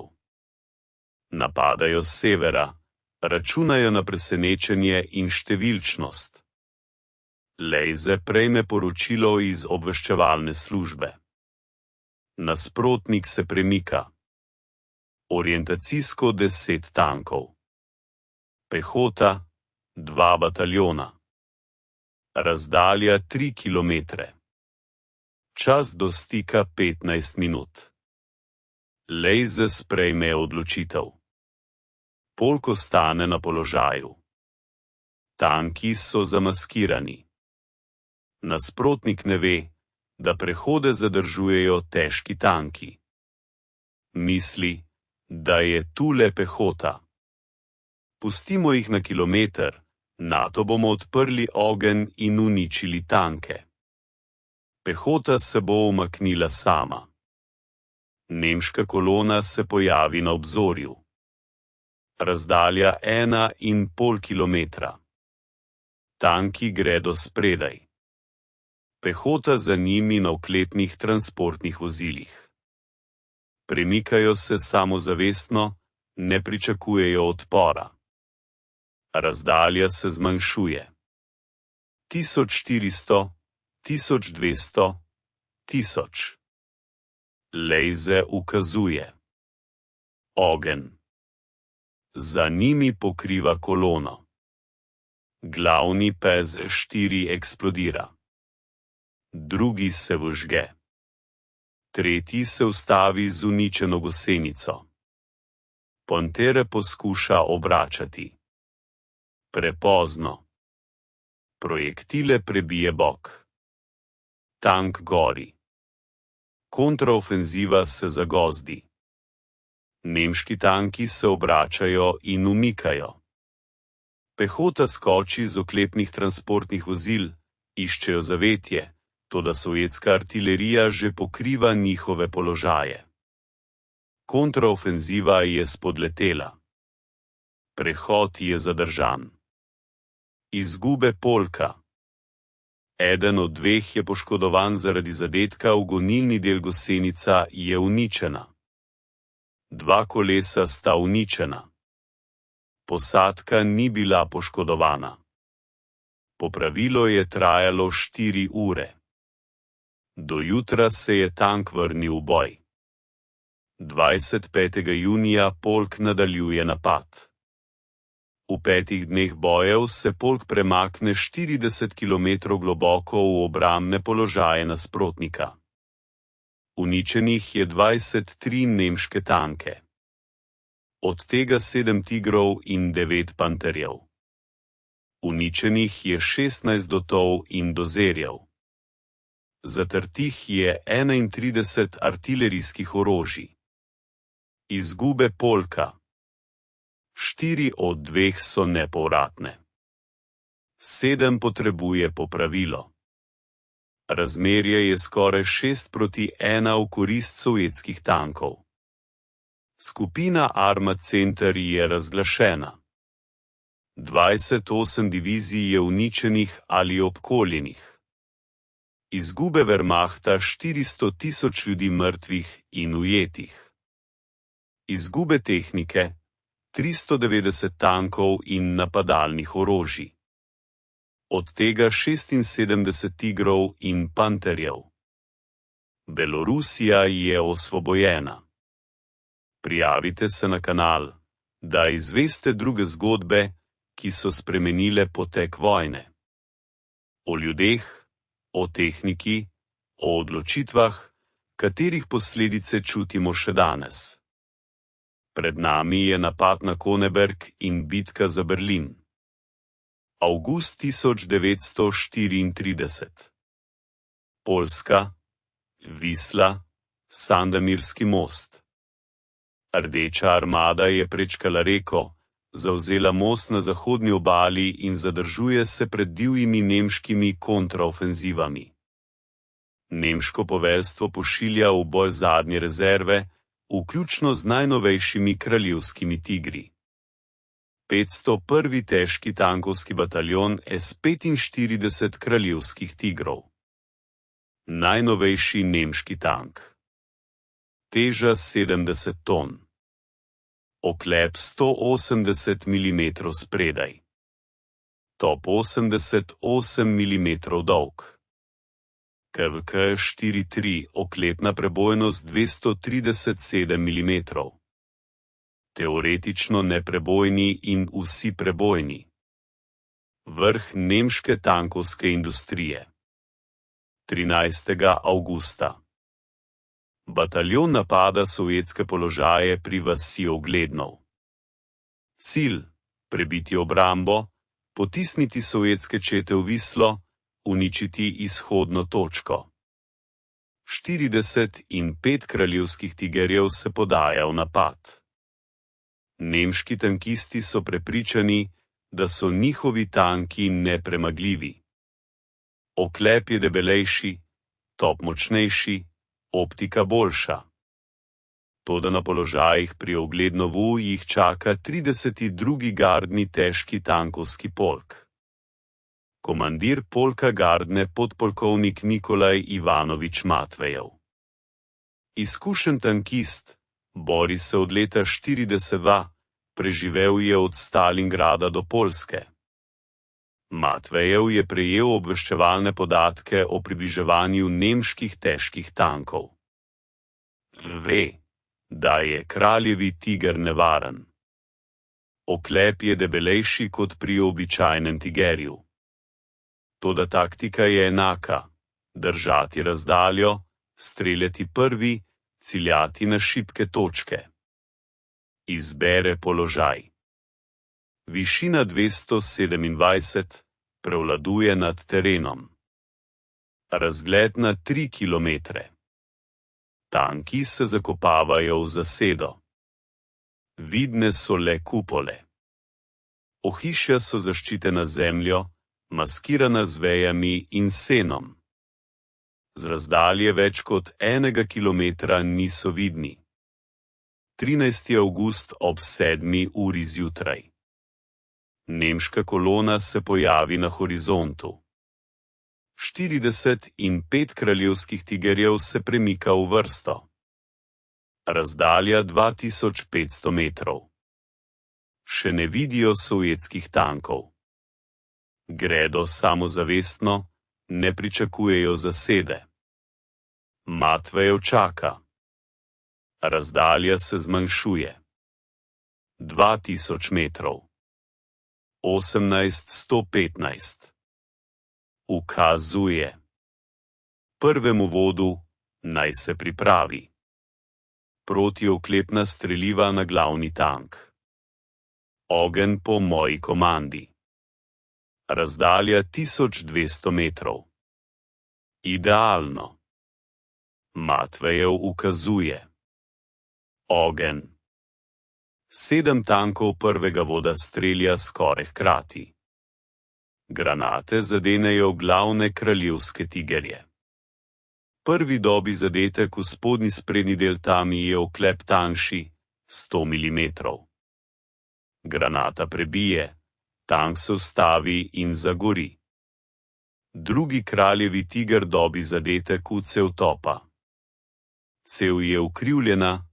Napadajo s severa, računajo na presenečenje in številčnost. Lejze prejme poročilo iz obveščevalne službe. Nasprotnik se premika. Orientacijsko 10 tankov. Pehota 2 bataljona. Razdalja 3 km. Čas do stika 15 minut. Lejze sprejme odločitev. Polk ostane na položaju. Tanki so zamaskirani. Nasprotnik ne ve, da prehode zadržujejo težki tanki. Misli, da je tu le pehota. Pustimo jih na kilometer, nato bomo odprli ogenj in uničili tanke. Pehota se bo umaknila sama. Nemška kolona se pojavi na obzorju. Razdalja 1,5 km. Tanki gredo spredaj. Pehota za njimi na oklepnih transportnih vozilih. Premikajo se samozavestno, ne pričakujejo odpora. Razdalja se zmanjšuje. 1400, 1200, 1000. Lejze ukazuje. Ogenj. Za njimi pokriva kolono. Glavni PZ-4 eksplodira. Drugi se vžge. Tretji se ustavi z uničeno gosenico. Pantere poskuša obračati. Prepozno. Projektile prebije bok. Tank gori. Kontraofenziva se zagozdi. Nemški tanki se obračajo in umikajo. Pehota skoči z oklepnih transportnih vozil, iščejo zavetje, toda sovjetska artilerija že pokriva njihove položaje. Kontraofenziva je spodletela. Prehod je zadržan. Izgube polka. Eden od 2 je poškodovan zaradi zadetka v gonilni del gosenica je uničena. 2 kolesa sta uničena. Posadka ni bila poškodovana. Popravilo je trajalo 4 ure. Do jutra se je tank vrnil v boj. 25. junija polk nadaljuje napad. V 5 dneh bojev se polk premakne 40 km globoko v obrambne položaje nasprotnika. Uničenih je 23 nemške tanke. od tega 7 tigrov in 9 panterjev. Uničenih je 16 dotov in dozerjev. Zatrtih je 31 artilerijskih orožij. Izgube polka. 4 od 2 so nepovratne. 7 potrebuje popravilo. Razmerje je skoraj 6:1 v korist sovjetskih tankov. Skupina Arma Center je razglašena. 28 divizij je uničenih ali obkoljenih. Izgube Wehrmachta 400.000 ljudi mrtvih in ujetih. Izgube tehnike 390 tankov in napadalnih orožij. Od tega 76 tigrov in panterjev. Belorusija je osvobojena. Prijavite se na kanal, da izveste druge zgodbe, ki so spremenile potek vojne. O ljudeh, o tehniki, o odločitvah, katerih posledice čutimo še danes. Pred nami je napad na Königsberg in bitka za Berlin. Avgust 1934. Poljska, Visla, Sandomirski most. Rdeča armada je prečkala reko, zavzela most na zahodni obali in zadržuje se pred divjimi nemškimi kontraofenzivami. Nemško poveljstvo pošilja v boj zadnje rezerve, vključno z najnovejšimi kraljevskimi tigri. 501. težki tankovski bataljon S-45 kraljevskih tigrov. Najnovejši nemški tank. Teža 70 ton. Oklep 180 mm spredaj. Top 88 mm dolg. KVK 4.3, oklepna prebojnost 237 mm. Teoretično neprebojni in vsi prebojni. Vrh nemške tankovske industrije. 13. avgusta. Bataljon napada sovjetske položaje pri vasi Oglednov. Cilj: prebiti obrambo, potisniti sovjetske čete v Vislo, uničiti izhodno točko. 40 in 5 kraljevskih tigerjev se podaja v napad. Nemški tankisti so prepričani, da so njihovi tanki nepremagljivi. Oklep je debelejši, top močnejši, optika boljša. Toda na položajih pri Oglednovu jih čaka 32. gardni težki tankovski polk. Komandir polka gardne podpolkovnik Nikolaj Ivanovič Matvejev. Izkušen tankist, bori se od leta 1942, preživel je od Stalingrada do Poljske. Matvejev je prejel obveščevalne podatke o približevanju nemških težkih tankov. Ve, da je kraljevi tiger nevaren. Oklep je debelejši kot pri običajnem tigerju. Toda taktika je enaka: držati razdaljo, streljati prvi, ciljati na šibke točke. Izbere položaj. Višina 227 prevladuje nad terenom. Razgled na 3 kilometre. Tanki se zakopavajo v zasedo. Vidne so le kupole. Ohišja so zaščitena z zemljo, maskirana z vejami in senom. Z razdalje več kot 1 kilometra niso vidni. 13. avgust ob 7. uri zjutraj. Nemška kolona se pojavi na horizontu. 40 in 5 kraljevskih tigerjev se premika v vrsto. Razdalja 2500 metrov. Še ne vidijo sovjetskih tankov. Gredo samozavestno, ne pričakujejo zasede. Matvejev čaka. Razdalja se zmanjšuje. 2000 metrov. 1815. Ukazuje prvemu vodu, naj se pripravi. protioklepna streliva na glavni tank. Ogenj po moji komandi. Razdalja 1200 metrov. Idealno. Matvejev ukazuje. Ogenj. 7 tankov prvega voda strelja skoraj hkrati. Granate zadenejo glavne kraljevske tigerje. Prvi dobi zadetek v spodnji sprednji del, tam je oklep tanjši, 100 mm. Granata prebije, tank se ustavi in zagori. Drugi kraljevi tiger dobi zadetek v cev topa. Cev je ukrivljena,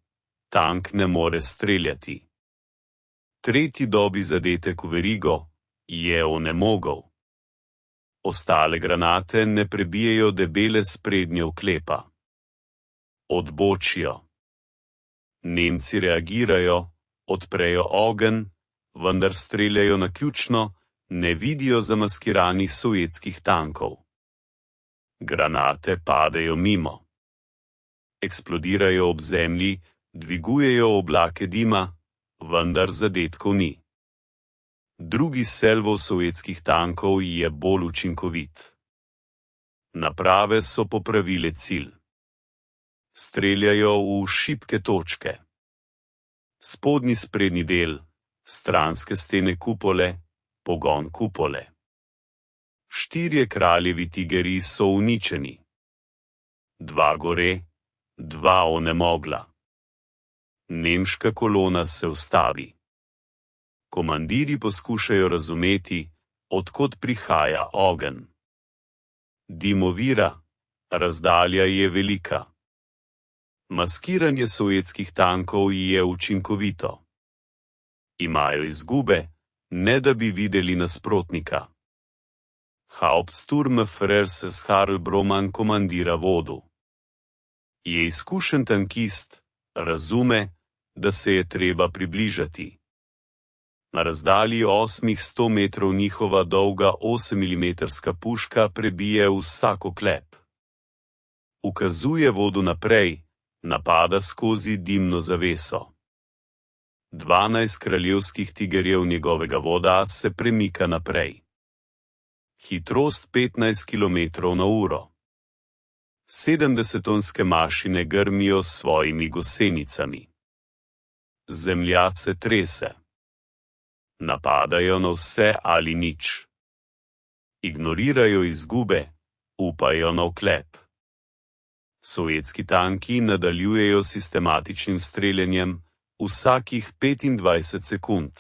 tank ne more streljati. Tretji dobi zadetek v verigo, je onemogel. Ostale granate ne prebijejo debele sprednje oklepa. Odbočijo. Nemci reagirajo, odprejo ogenj, vendar streljajo naključno, ne vidijo zamaskiranih sovjetskih tankov. Granate padejo mimo. Eksplodirajo ob zemlji, dvigujejo oblake dima, vendar zadetkov ni. Drugi salvo sovjetskih tankov je bolj učinkovit. Naprave so popravile cilj. Streljajo v šibke točke. Spodnji sprednji del, stranske stene kupole, pogon kupole. 4 kraljevi tigerji so uničeni. 2 gore, 2 onemogla. Nemška kolona se ustavi. Komandirji poskušajo razumeti, od kod prihaja ogenj. Dim ovira, razdalja je velika. Maskiranje sovjetskih tankov je učinkovito. Imajo izgube, ne da bi videli nasprotnika. Hauptsturmführer Karl Broman komandira vodu. Je izkušen tankist, razume, da se je treba približati. Na razdalji 800 metrov njihova dolga 8 mm puška prebije vsak oklep. Ukazuje vodu naprej, napada skozi dimno zaveso. 12 kraljevskih tigerjev njegovega voda se premika naprej. Hitrost 15 km/h. 70-tonske mašine grmijo s svojimi gosenicami. Zemlja se trese. Napadajo na vse ali nič. Ignorirajo izgube, upajo na oklep. Sovjetski tanki nadaljujejo sistematičnim streljanjem vsakih 25 sekund.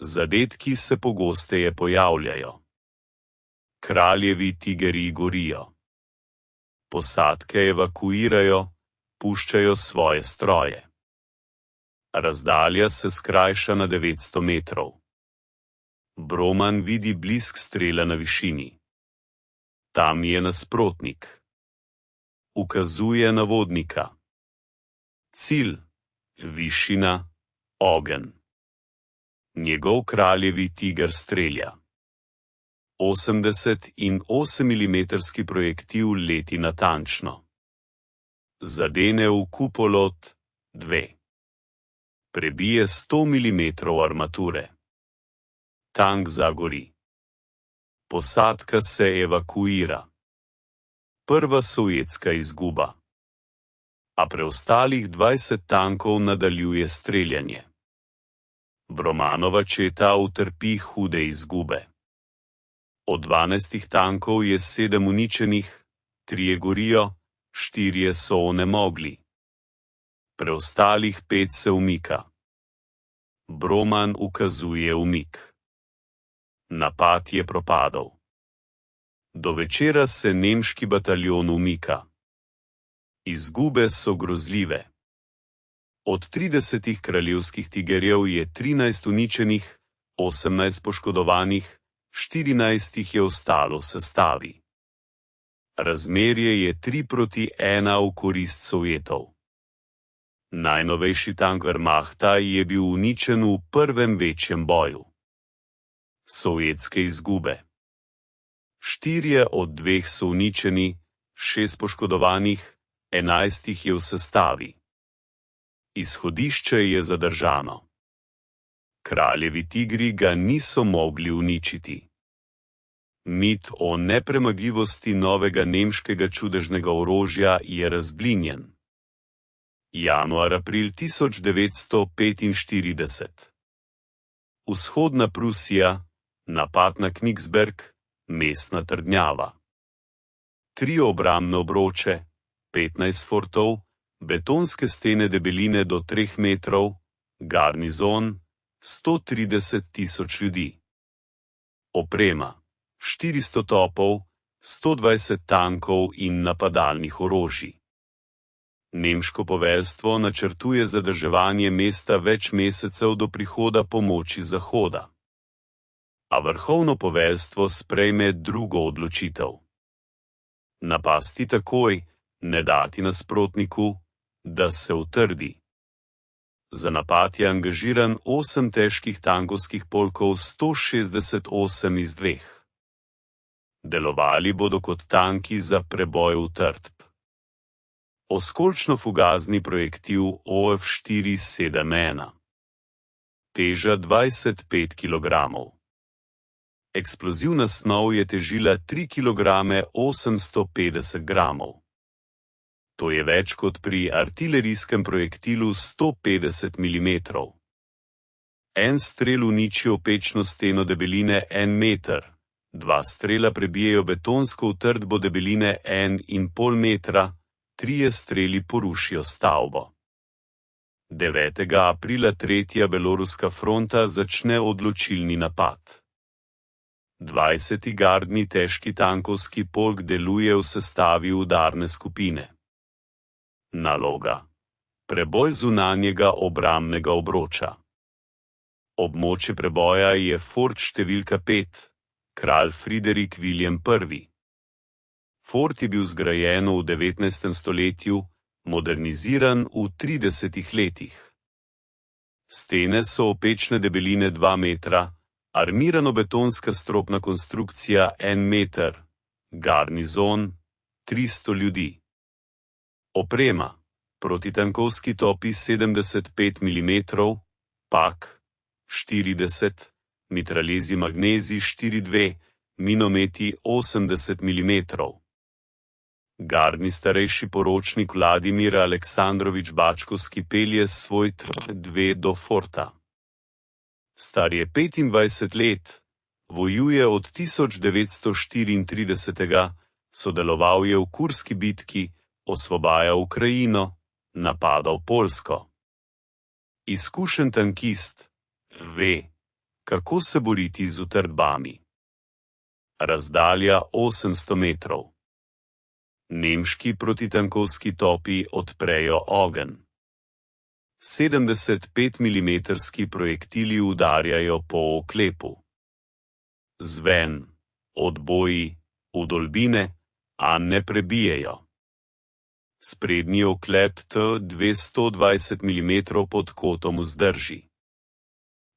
Zadetki se pogosteje pojavljajo. Kraljevi tigerji gorijo. Posadke evakuirajo, puščajo svoje stroje. Razdalja se skrajša na 900 metrov. Broman vidi blisk strela na višini. Tam je nasprotnik. Ukazuje na vodnika. Cilj, višina, ogenj. Njegov kraljevi tiger strelja. 88 mm projektil leti natančno. Zadene v kupolo 2. Prebije 100 mm armature. Tank zagori. Posadka se evakuira. Prva sovjetska izguba. A preostalih 20 tankov nadaljuje streljanje. Bromanova četa utrpi hude izgube. Od 12 tankov je 7 uničenih, 3 gorijo, 4 so onemogli. Preostalih 5 se umika. Broman ukazuje umik. Napad je propadel. Do večera se nemški bataljon umika. Izgube so grozljive. Od 30 kraljevskih tigerjev je 13 uničenih, 18 poškodovanih, 14 jih je ostalo v sestavi. Razmerje je 3:1 v korist Sovjetov. Najnovejši tank Wehrmachta je bil uničen v prvem večjem boju. Sovjetske izgube. 4 od 2 so uničeni, 6 poškodovanih, 11 jih je v sestavi. Izhodišče je zadržano. Kraljevi tigri ga niso mogli uničiti. Mit o nepremagljivosti novega nemškega čudežnega orožja je razblinjen. Januar-april 1945. Vzhodna Prusija, napad na Königsberg, mestna trdnjava. 3 obrambne obroče, 15 fortov, betonske stene debeline do 3 metrov, garnizon, 130.000 ljudi. Oprema, 400 topov, 120 tankov in napadalnih orožij. Nemško poveljstvo načrtuje zadrževanje mesta več mesecev do prihoda pomoči Zahoda. A vrhovno poveljstvo sprejme drugo odločitev. Napasti takoj, ne dati nasprotniku, da se utrdi. Za napad je angažiran 8 težkih tankovskih polkov 168 iz 2. Delovali bodo kot tanki za preboj utrdb. Oskolično-fugazni projektil OF-471. Teža 25 kg. Eksplozivna snov je težila 3 kg 850 g. To je več kot pri artilerijskem projektilu 150 mm. En strel uniči opečno steno debeline 1 meter, 2 strela prebijejo betonsko utrdbo debeline 1,5 metra, 3 streli porušijo stavbo. 9. aprila 3. beloruska fronta začne odločilni napad. 20. gardni težki tankovski polk deluje v sestavi udarne skupine. Naloga: preboj zunanjega obrambnega obroča. Območje preboja je fort številka 5, kralj Friderik Viljem I. Fort je bil zgrajen v 19. stoletju, moderniziran v 30 letih. Stene so opečne debeline 2 metra, armirano-betonska stropna konstrukcija 1 meter, garnizon 300 ljudi. Oprema: protitankovski topi 75 mm, pak 40, mitraljezi magnezi 4,2, minometi 80 mm. Gardni starejši poročnik Vladimir Aleksandrovič Bačkovski pelje svoj Tr-2 do forta. Star je 25 let, vojuje od 1934, sodeloval je v Kurski bitki, osvobajal Ukrajino, napadal Poljsko. Izkušen tankist, ve, kako se boriti z utrdbami. Razdalja 800 metrov. Nemški protitankovski topi odprejo ogenj. 75 mm projektili udarjajo po oklepu. Zven, odboji, vdolbine, a ne prebijejo. Sprednji oklep T-220 mm pod kotom vzdrži.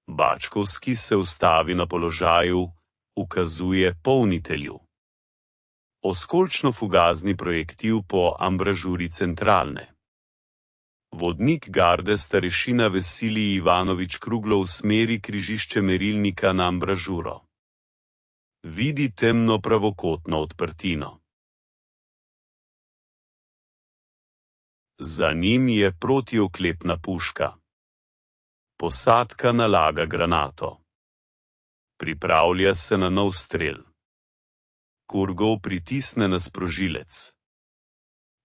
Bačkovski se ustavi na položaju, ukazuje polnitelju. Oskolično-fugazni projektil po ambražuri centralne. Vodnik garde starešina Vesilij Ivanovič Kruglo usmeri križišče merilnika na ambražuro. Vidi temno pravokotno odprtino. Za njim je protioklepna puška. Posadka nalaga granato. Pripravlja se na nov strel. Kurgov pritisne na sprožilec.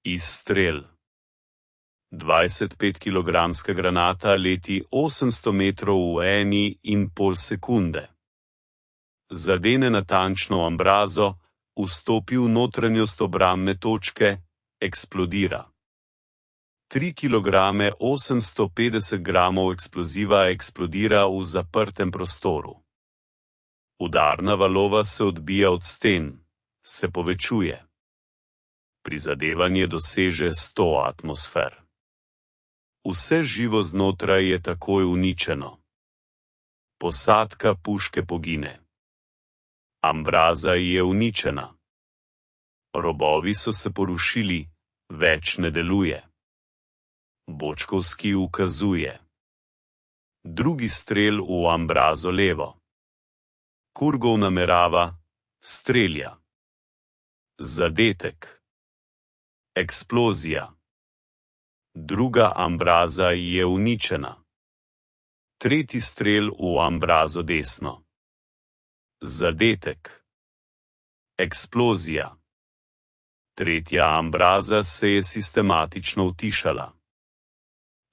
Izstrel. 25-kilogramska granata leti 800 metrov v 1,5 sekunde. Zadene natančno ambrazo, vstopi v notranjost obrambne točke, eksplodira. 3 kg 850 gramov eksploziva eksplodira v zaprtem prostoru. Udarna valova se odbija od sten, se povečuje. Prizadevanje doseže 100 atmosfer. Vse živo znotraj je takoj uničeno. Posadka puške pogine. Ambraza je uničena. Robovi so se porušili, več ne deluje. Bočkovski ukazuje. Drugi strel v ambrazo levo. Kurgov namerava, strelja. Zadetek. Eksplozija. Druga ambraza je uničena. Tretji strel v ambrazo desno. Zadetek. Eksplozija. Tretja ambraza se je sistematično utišala.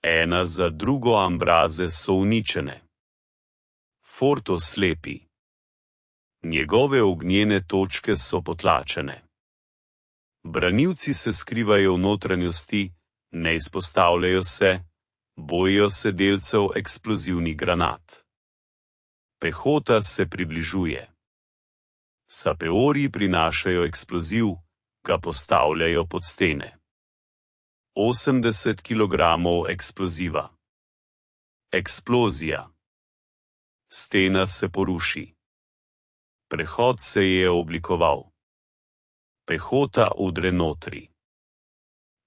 Ena za drugo ambraze so uničene. Fort oslepi. Njegove ognjene točke so potlačene. Branilci se skrivajo v notranjosti, ne izpostavljajo se, bojijo se delcev eksplozivnih granat. Pehota se približuje. Sapeori prinašajo eksploziv, ga postavljajo pod stene. 80 kg eksploziva. Eksplozija. Stena se poruši. Prehod se je oblikoval. Pehota udre notri.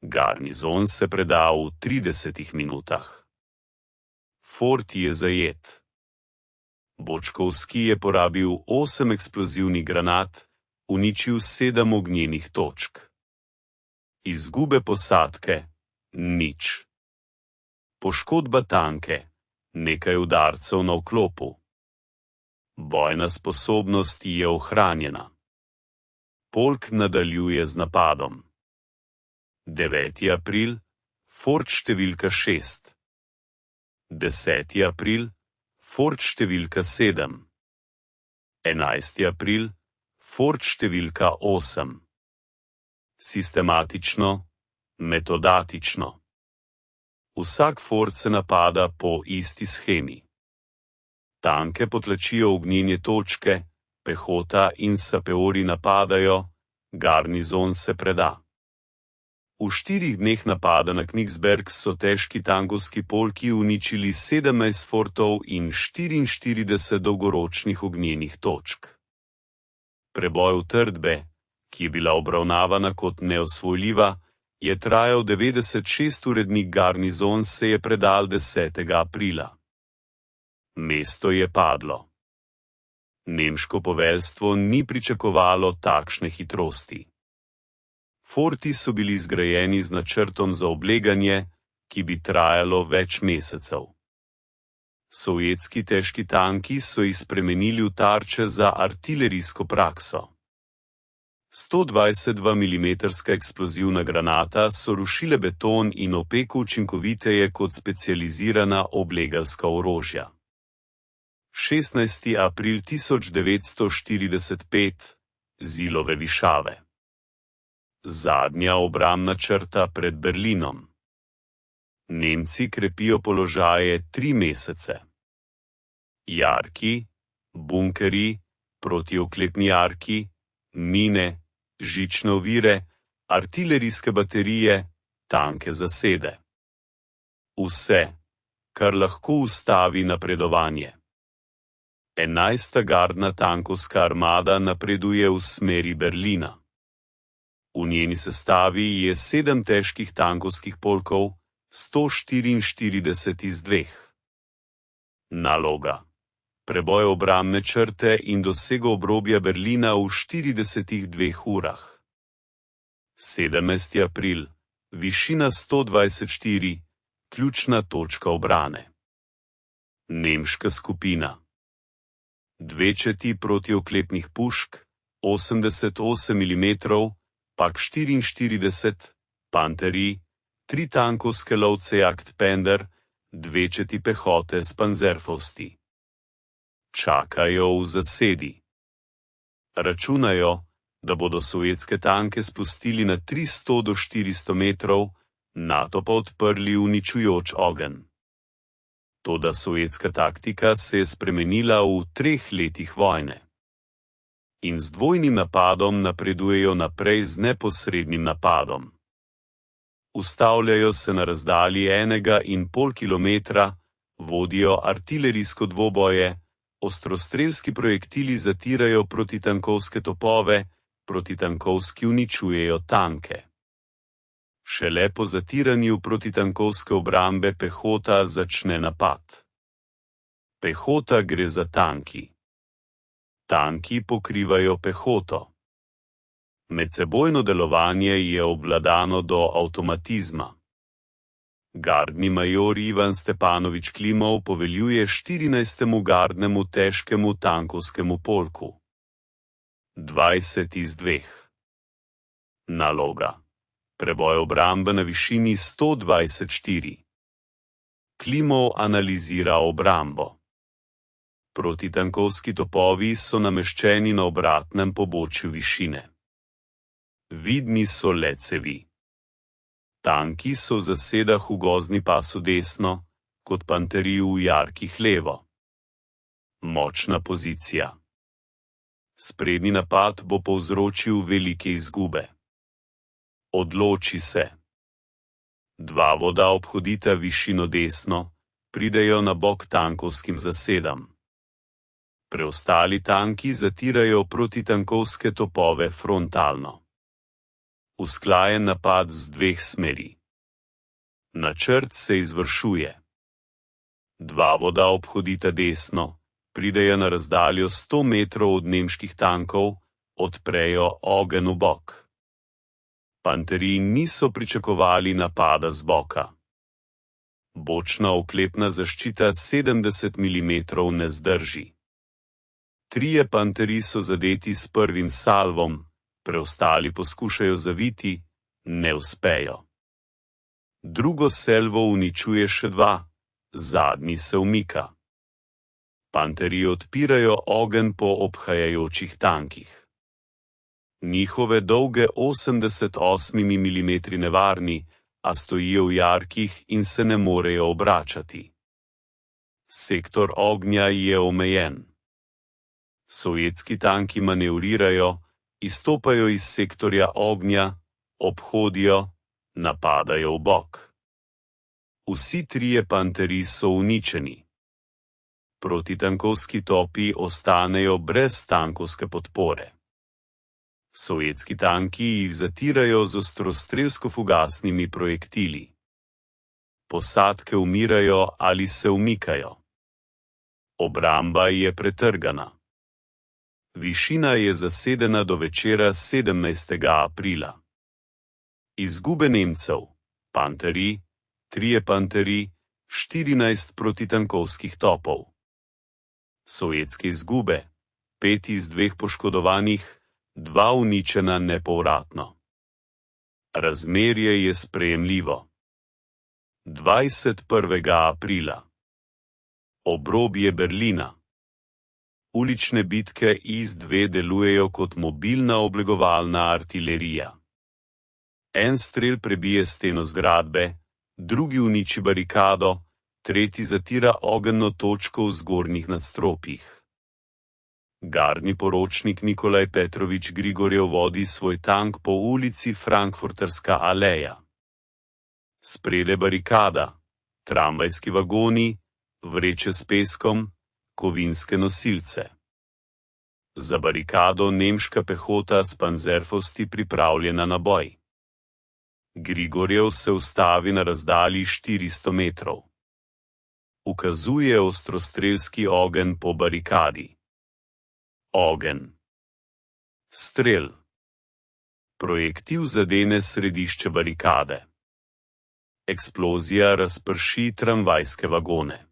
Garnizon se preda v 30 minutah. Fort je zajet. Bočkovski je porabil 8 eksplozivnih granat, uničil 7 ognjenih točk. Izgube posadke, nič. Poškodba tanke, nekaj udarcev na vklopu. Bojna sposobnost je ohranjena. Polk nadaljuje z napadom. 9. april, fort številka 6. 10. april, fort številka 7. 11. april, fort številka 8. Sistematično, metodatično. Vsak fort se napada po isti shemi. Tanke potlačijo ognjene točke, pehota in sapeori napadajo, garnizon se preda. V 4 dneh napada na Königsberg so težki tankovski polki uničili 17 fortov in 44 dolgoročnih ognjenih točk. Preboj utrdbe, ki je bila obravnavana kot neosvojljiva, je trajal 96 urednik garnizon se je predal 10. aprila. Mesto je padlo. Nemško poveljstvo ni pričakovalo takšne hitrosti. Forti so bili zgrajeni z načrtom za obleganje, ki bi trajalo več mesecev. Sovjetski težki tanki so jih spremenili v tarče za artilerijsko prakso. 122 mm eksplozivna granata so rušile beton in opeko učinkoviteje kot specializirana oblegalska orožja. 16. april 1945, Zilove višave. Zadnja obrambna črta pred Berlinom. Nemci krepijo položaje 3 mesece. Jarki, bunkeri, protioklepni jarki, mine, žične ovire, artilerijske baterije, tanke zasede. Vse, kar lahko ustavi napredovanje. 11. gardna tankovska armada napreduje v smeri Berlina. V njeni sestavi je 7 težkih tankovskih polkov, 144 iz 2. Naloga: preboj obrambne črte in dosego obrobja Berlina v 42 urah. 17. april, višina 124, ključna točka obrane. Nemška skupina. 2 četi protioklepnih pušk, 88 mm, pak 44, panteri, 3 tankovske lovce Jagdpanther, 2 četi pehote s panzerfausti. Čakajo v zasedi. Računajo, da bodo sovjetske tanke spustili na 300 do 400 metrov, NATO pa odprli uničujoč ogenj. Toda sovjetska taktika se je spremenila v 3 letih vojne. In z dvojnim napadom napredujejo naprej z neposrednim napadom. Ustavljajo se na razdalji 1,5 kilometra, vodijo artilerijsko dvoboje, ostrostrelski projektili zatirajo protitankovske topove, protitankovski uničujejo tanke. Šele po zatiranju protitankovske obrambe pehota začne napad. Pehota gre za tanki. Tanki pokrivajo pehoto. Medsebojno delovanje je obvladano do avtomatizma. Gardni major Ivan Stepanovič Klimov poveljuje 14. gardnemu težkemu tankovskemu polku. 20 iz 2. Naloga: preboj obrambe na višini 124. Klimov analizira obrambo. Protitankovski topovi so nameščeni na obratnem pobočju višine. Vidni so le cevi. Tanki so v zasedah v gozdni pasu desno, kot panterji v jarkih levo. Močna pozicija. Sprednji napad bo povzročil velike izgube. Odloči se. 2 voda obhodita višino desno, pridejo na bok tankovskim zasedam. Preostali tanki zatirajo protitankovske topove frontalno. Usklajen napad z 2 smeri. Načrt se izvršuje. 2 voda obhodita desno, pridejo na razdaljo 100 metrov od nemških tankov, odprejo ogenj v bok. Panterji niso pričakovali napada z boka. Bočna oklepna zaščita 70 mm ne zdrži. 3 panterji so zadeti s prvim salvom, preostali poskušajo zaviti, ne uspejo. Drugo salvo uničuje še 2, zadnji se umika. Panterji odpirajo ogenj po obhajajočih tankih. Njihove dolge 88 mm nevarni, a stojijo v jarkih in se ne morejo obračati. Sektor ognja je omejen. Sovjetski tanki manevrirajo, izstopajo iz sektorja ognja, obhodijo, napadajo v bok. Vsi 3 panterji so uničeni. Protitankovski topi ostanejo brez tankovske podpore. Sovjetski tanki jih zatirajo z ostrostrelsko-fugasnimi projektili. Posadke umirajo ali se umikajo. Obramba je pretrgana. Višina je zasedena do večera 17. aprila. Izgube Nemcev: panterji, 3 panterji, 14 protitankovskih topov. Sovjetske izgube: 5 iz 2 poškodovanih, 2 uničena nepovratno. Razmerje je sprejemljivo. 21. aprila. Obrobje Berlina. Ulične bitke IS-2 delujejo kot mobilna oblegovalna artilerija. En strel prebije steno zgradbe, drugi uniči barikado, tretji zatira ogenjno točko v zgornjih nadstropjih. Gardni poročnik Nikolaj Petrovič Grigorjev vodi svoj tank po ulici Frankfurterska aleja. Spredaj barikada, tramvajski vagoni, vreče s peskom, kovinske nosilce. Za barikado nemška pehota s panzerfausti pripravljena na boj. Grigorjev se ustavi na razdalji 400 metrov. Ukazuje ostrostrelski ogenj po barikadi. Ogenj. Strel. Projektil zadene središče barikade. Eksplozija razprši tramvajske vagone.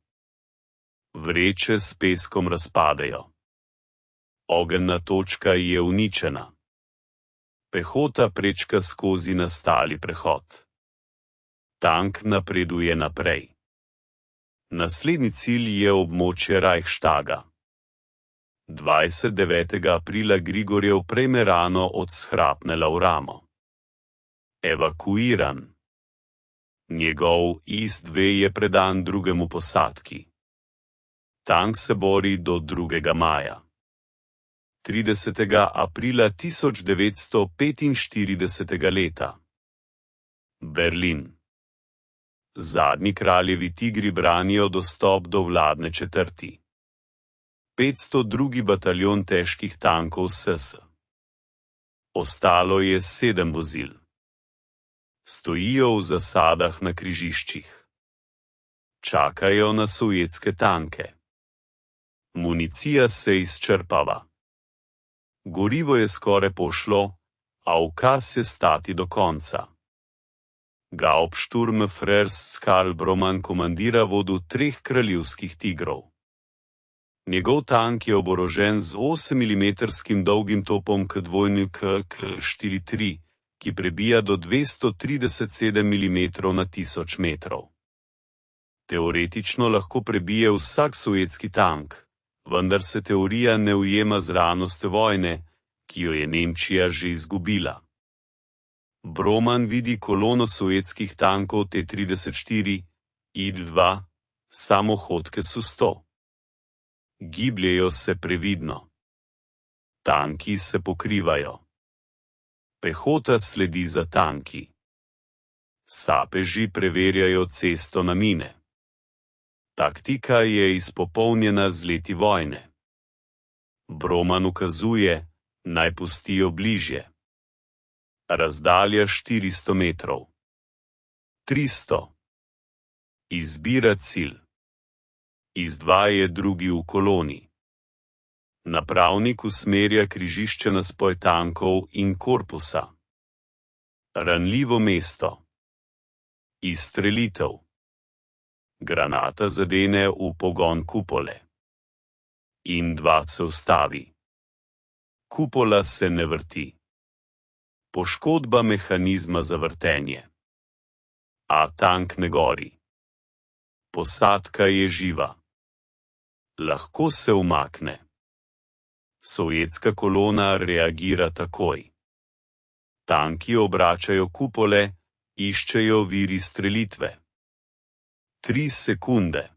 Vreče s peskom razpadejo. Ogenjna točka je uničena. Pehota prečka skozi nastali prehod. Tank napreduje naprej. Naslednji cilj je območje Reichstaga. 29. aprila Grigorjev prejme rano od shrapnela v ramo. Evakuiran. Njegov IS-2 je predan drugemu posadki. Tank se bori do 2. maja. 30. aprila 1945. leta. Berlin. Zadnji kraljevi tigri branijo dostop do vladne četrti. 502. bataljon težkih tankov SS. Ostalo je 7 vozil. Stojijo v zasadah na križiščih. Čakajo na sovjetske tanke. Municija se izčrpava. Gorivo je skoraj pošlo, a ukaz je stati do konca. Hauptsturmführer Karl Broman komandira vodu 3 kraljevskih tigrov. Njegov tank je oborožen z 8 mm dolgim topom K2K43, ki prebija do 237 mm na 1000 metrov. Teoretično lahko prebije vsak sovjetski tank, vendar se teorija ne ujema z realnostjo vojne, ki jo je Nemčija že izgubila. Broman vidi kolono sovjetskih tankov T-34, ID-2, samohodke Su-100. Gibljejo se previdno. Tanki se pokrivajo. Pehota sledi za tanki. Sapeži preverjajo cesto na mine. Taktika je izpopolnjena z leti vojne. Broman ukazuje, naj pustijo bližje. Razdalja 400 metrov. 300. Izbira cilj. Izdvaja drugi v koloni. Napravnik usmerja križišče na spoj tankov in korpusa. Ranljivo mesto. Izstrelitev. Granata zadene v pogon kupole. In 2 se ustavi. Kupola se ne vrti. Poškodba mehanizma za vrtenje. A tank ne gori. Posadka je živa. Lahko se umakne. Sovjetska kolona reagira takoj. Tanki obračajo kupole, iščejo vir izstrelitve. 3 sekunde.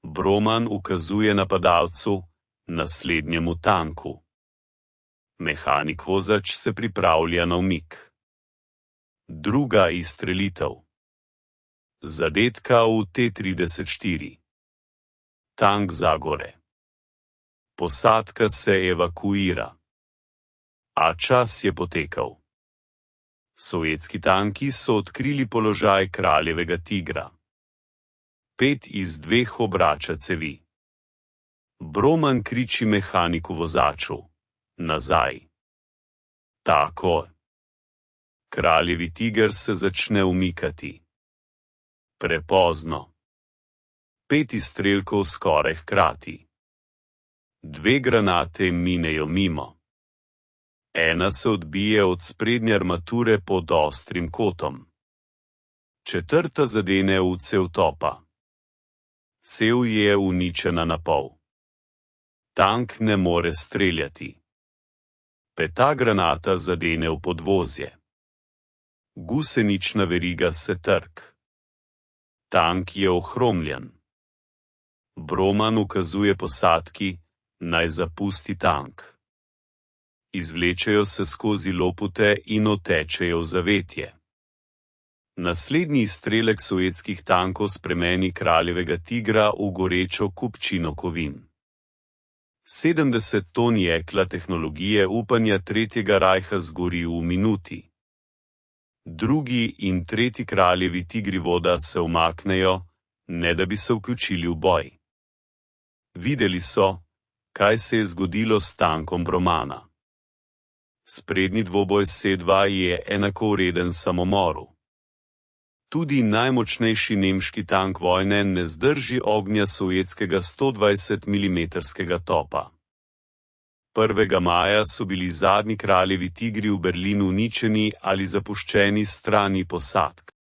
Broman ukazuje napadalcu, naslednjemu tanku. Mehanik vozač se pripravlja na umik. Druga izstrelitev. Zadetka v T-34. Tank zagore. Posadka se evakuira. A čas je potekal. Sovjetski tanki so odkrili položaj kraljevega tigra. 5 iz 2 obrača cevi. Broman kriči mehaniku vozaču. Nazaj. Tako. Kraljevi tiger se začne umikati. Prepozno. 5 izstrelkov skoraj hkrati. 2 granate minejo mimo. Ena se odbije od sprednje armature pod ostrim kotom. 4. zadene v cev topa. Cev je uničena na pol. Tank ne more streljati. 5. granata zadene v podvozje. Gusenična veriga se trk. Tank je ohromljen. Broman ukazuje posadki, naj zapusti tank. Izvlečejo se skozi lopute in otečejo v zavetje. Naslednji izstrelek sovjetskih tankov spremeni kraljevega tigra v gorečo kupčino kovin. 70 ton jekla tehnologije upanja Tretjega rajha zgori v minuti. Drugi in tretji kraljevi tigri voda se umaknejo, ne da bi se vključili v boj. Videli so, kaj se je zgodilo s tankom Bromana. Sprednji dvoboj S2 je enakovreden samomoru. Tudi najmočnejši nemški tank vojne ne zdrži ognja sovjetskega 120 mm topa. 1. maja so bili zadnji kraljevi tigri v Berlinu uničeni ali zapuščeni s strani posadk.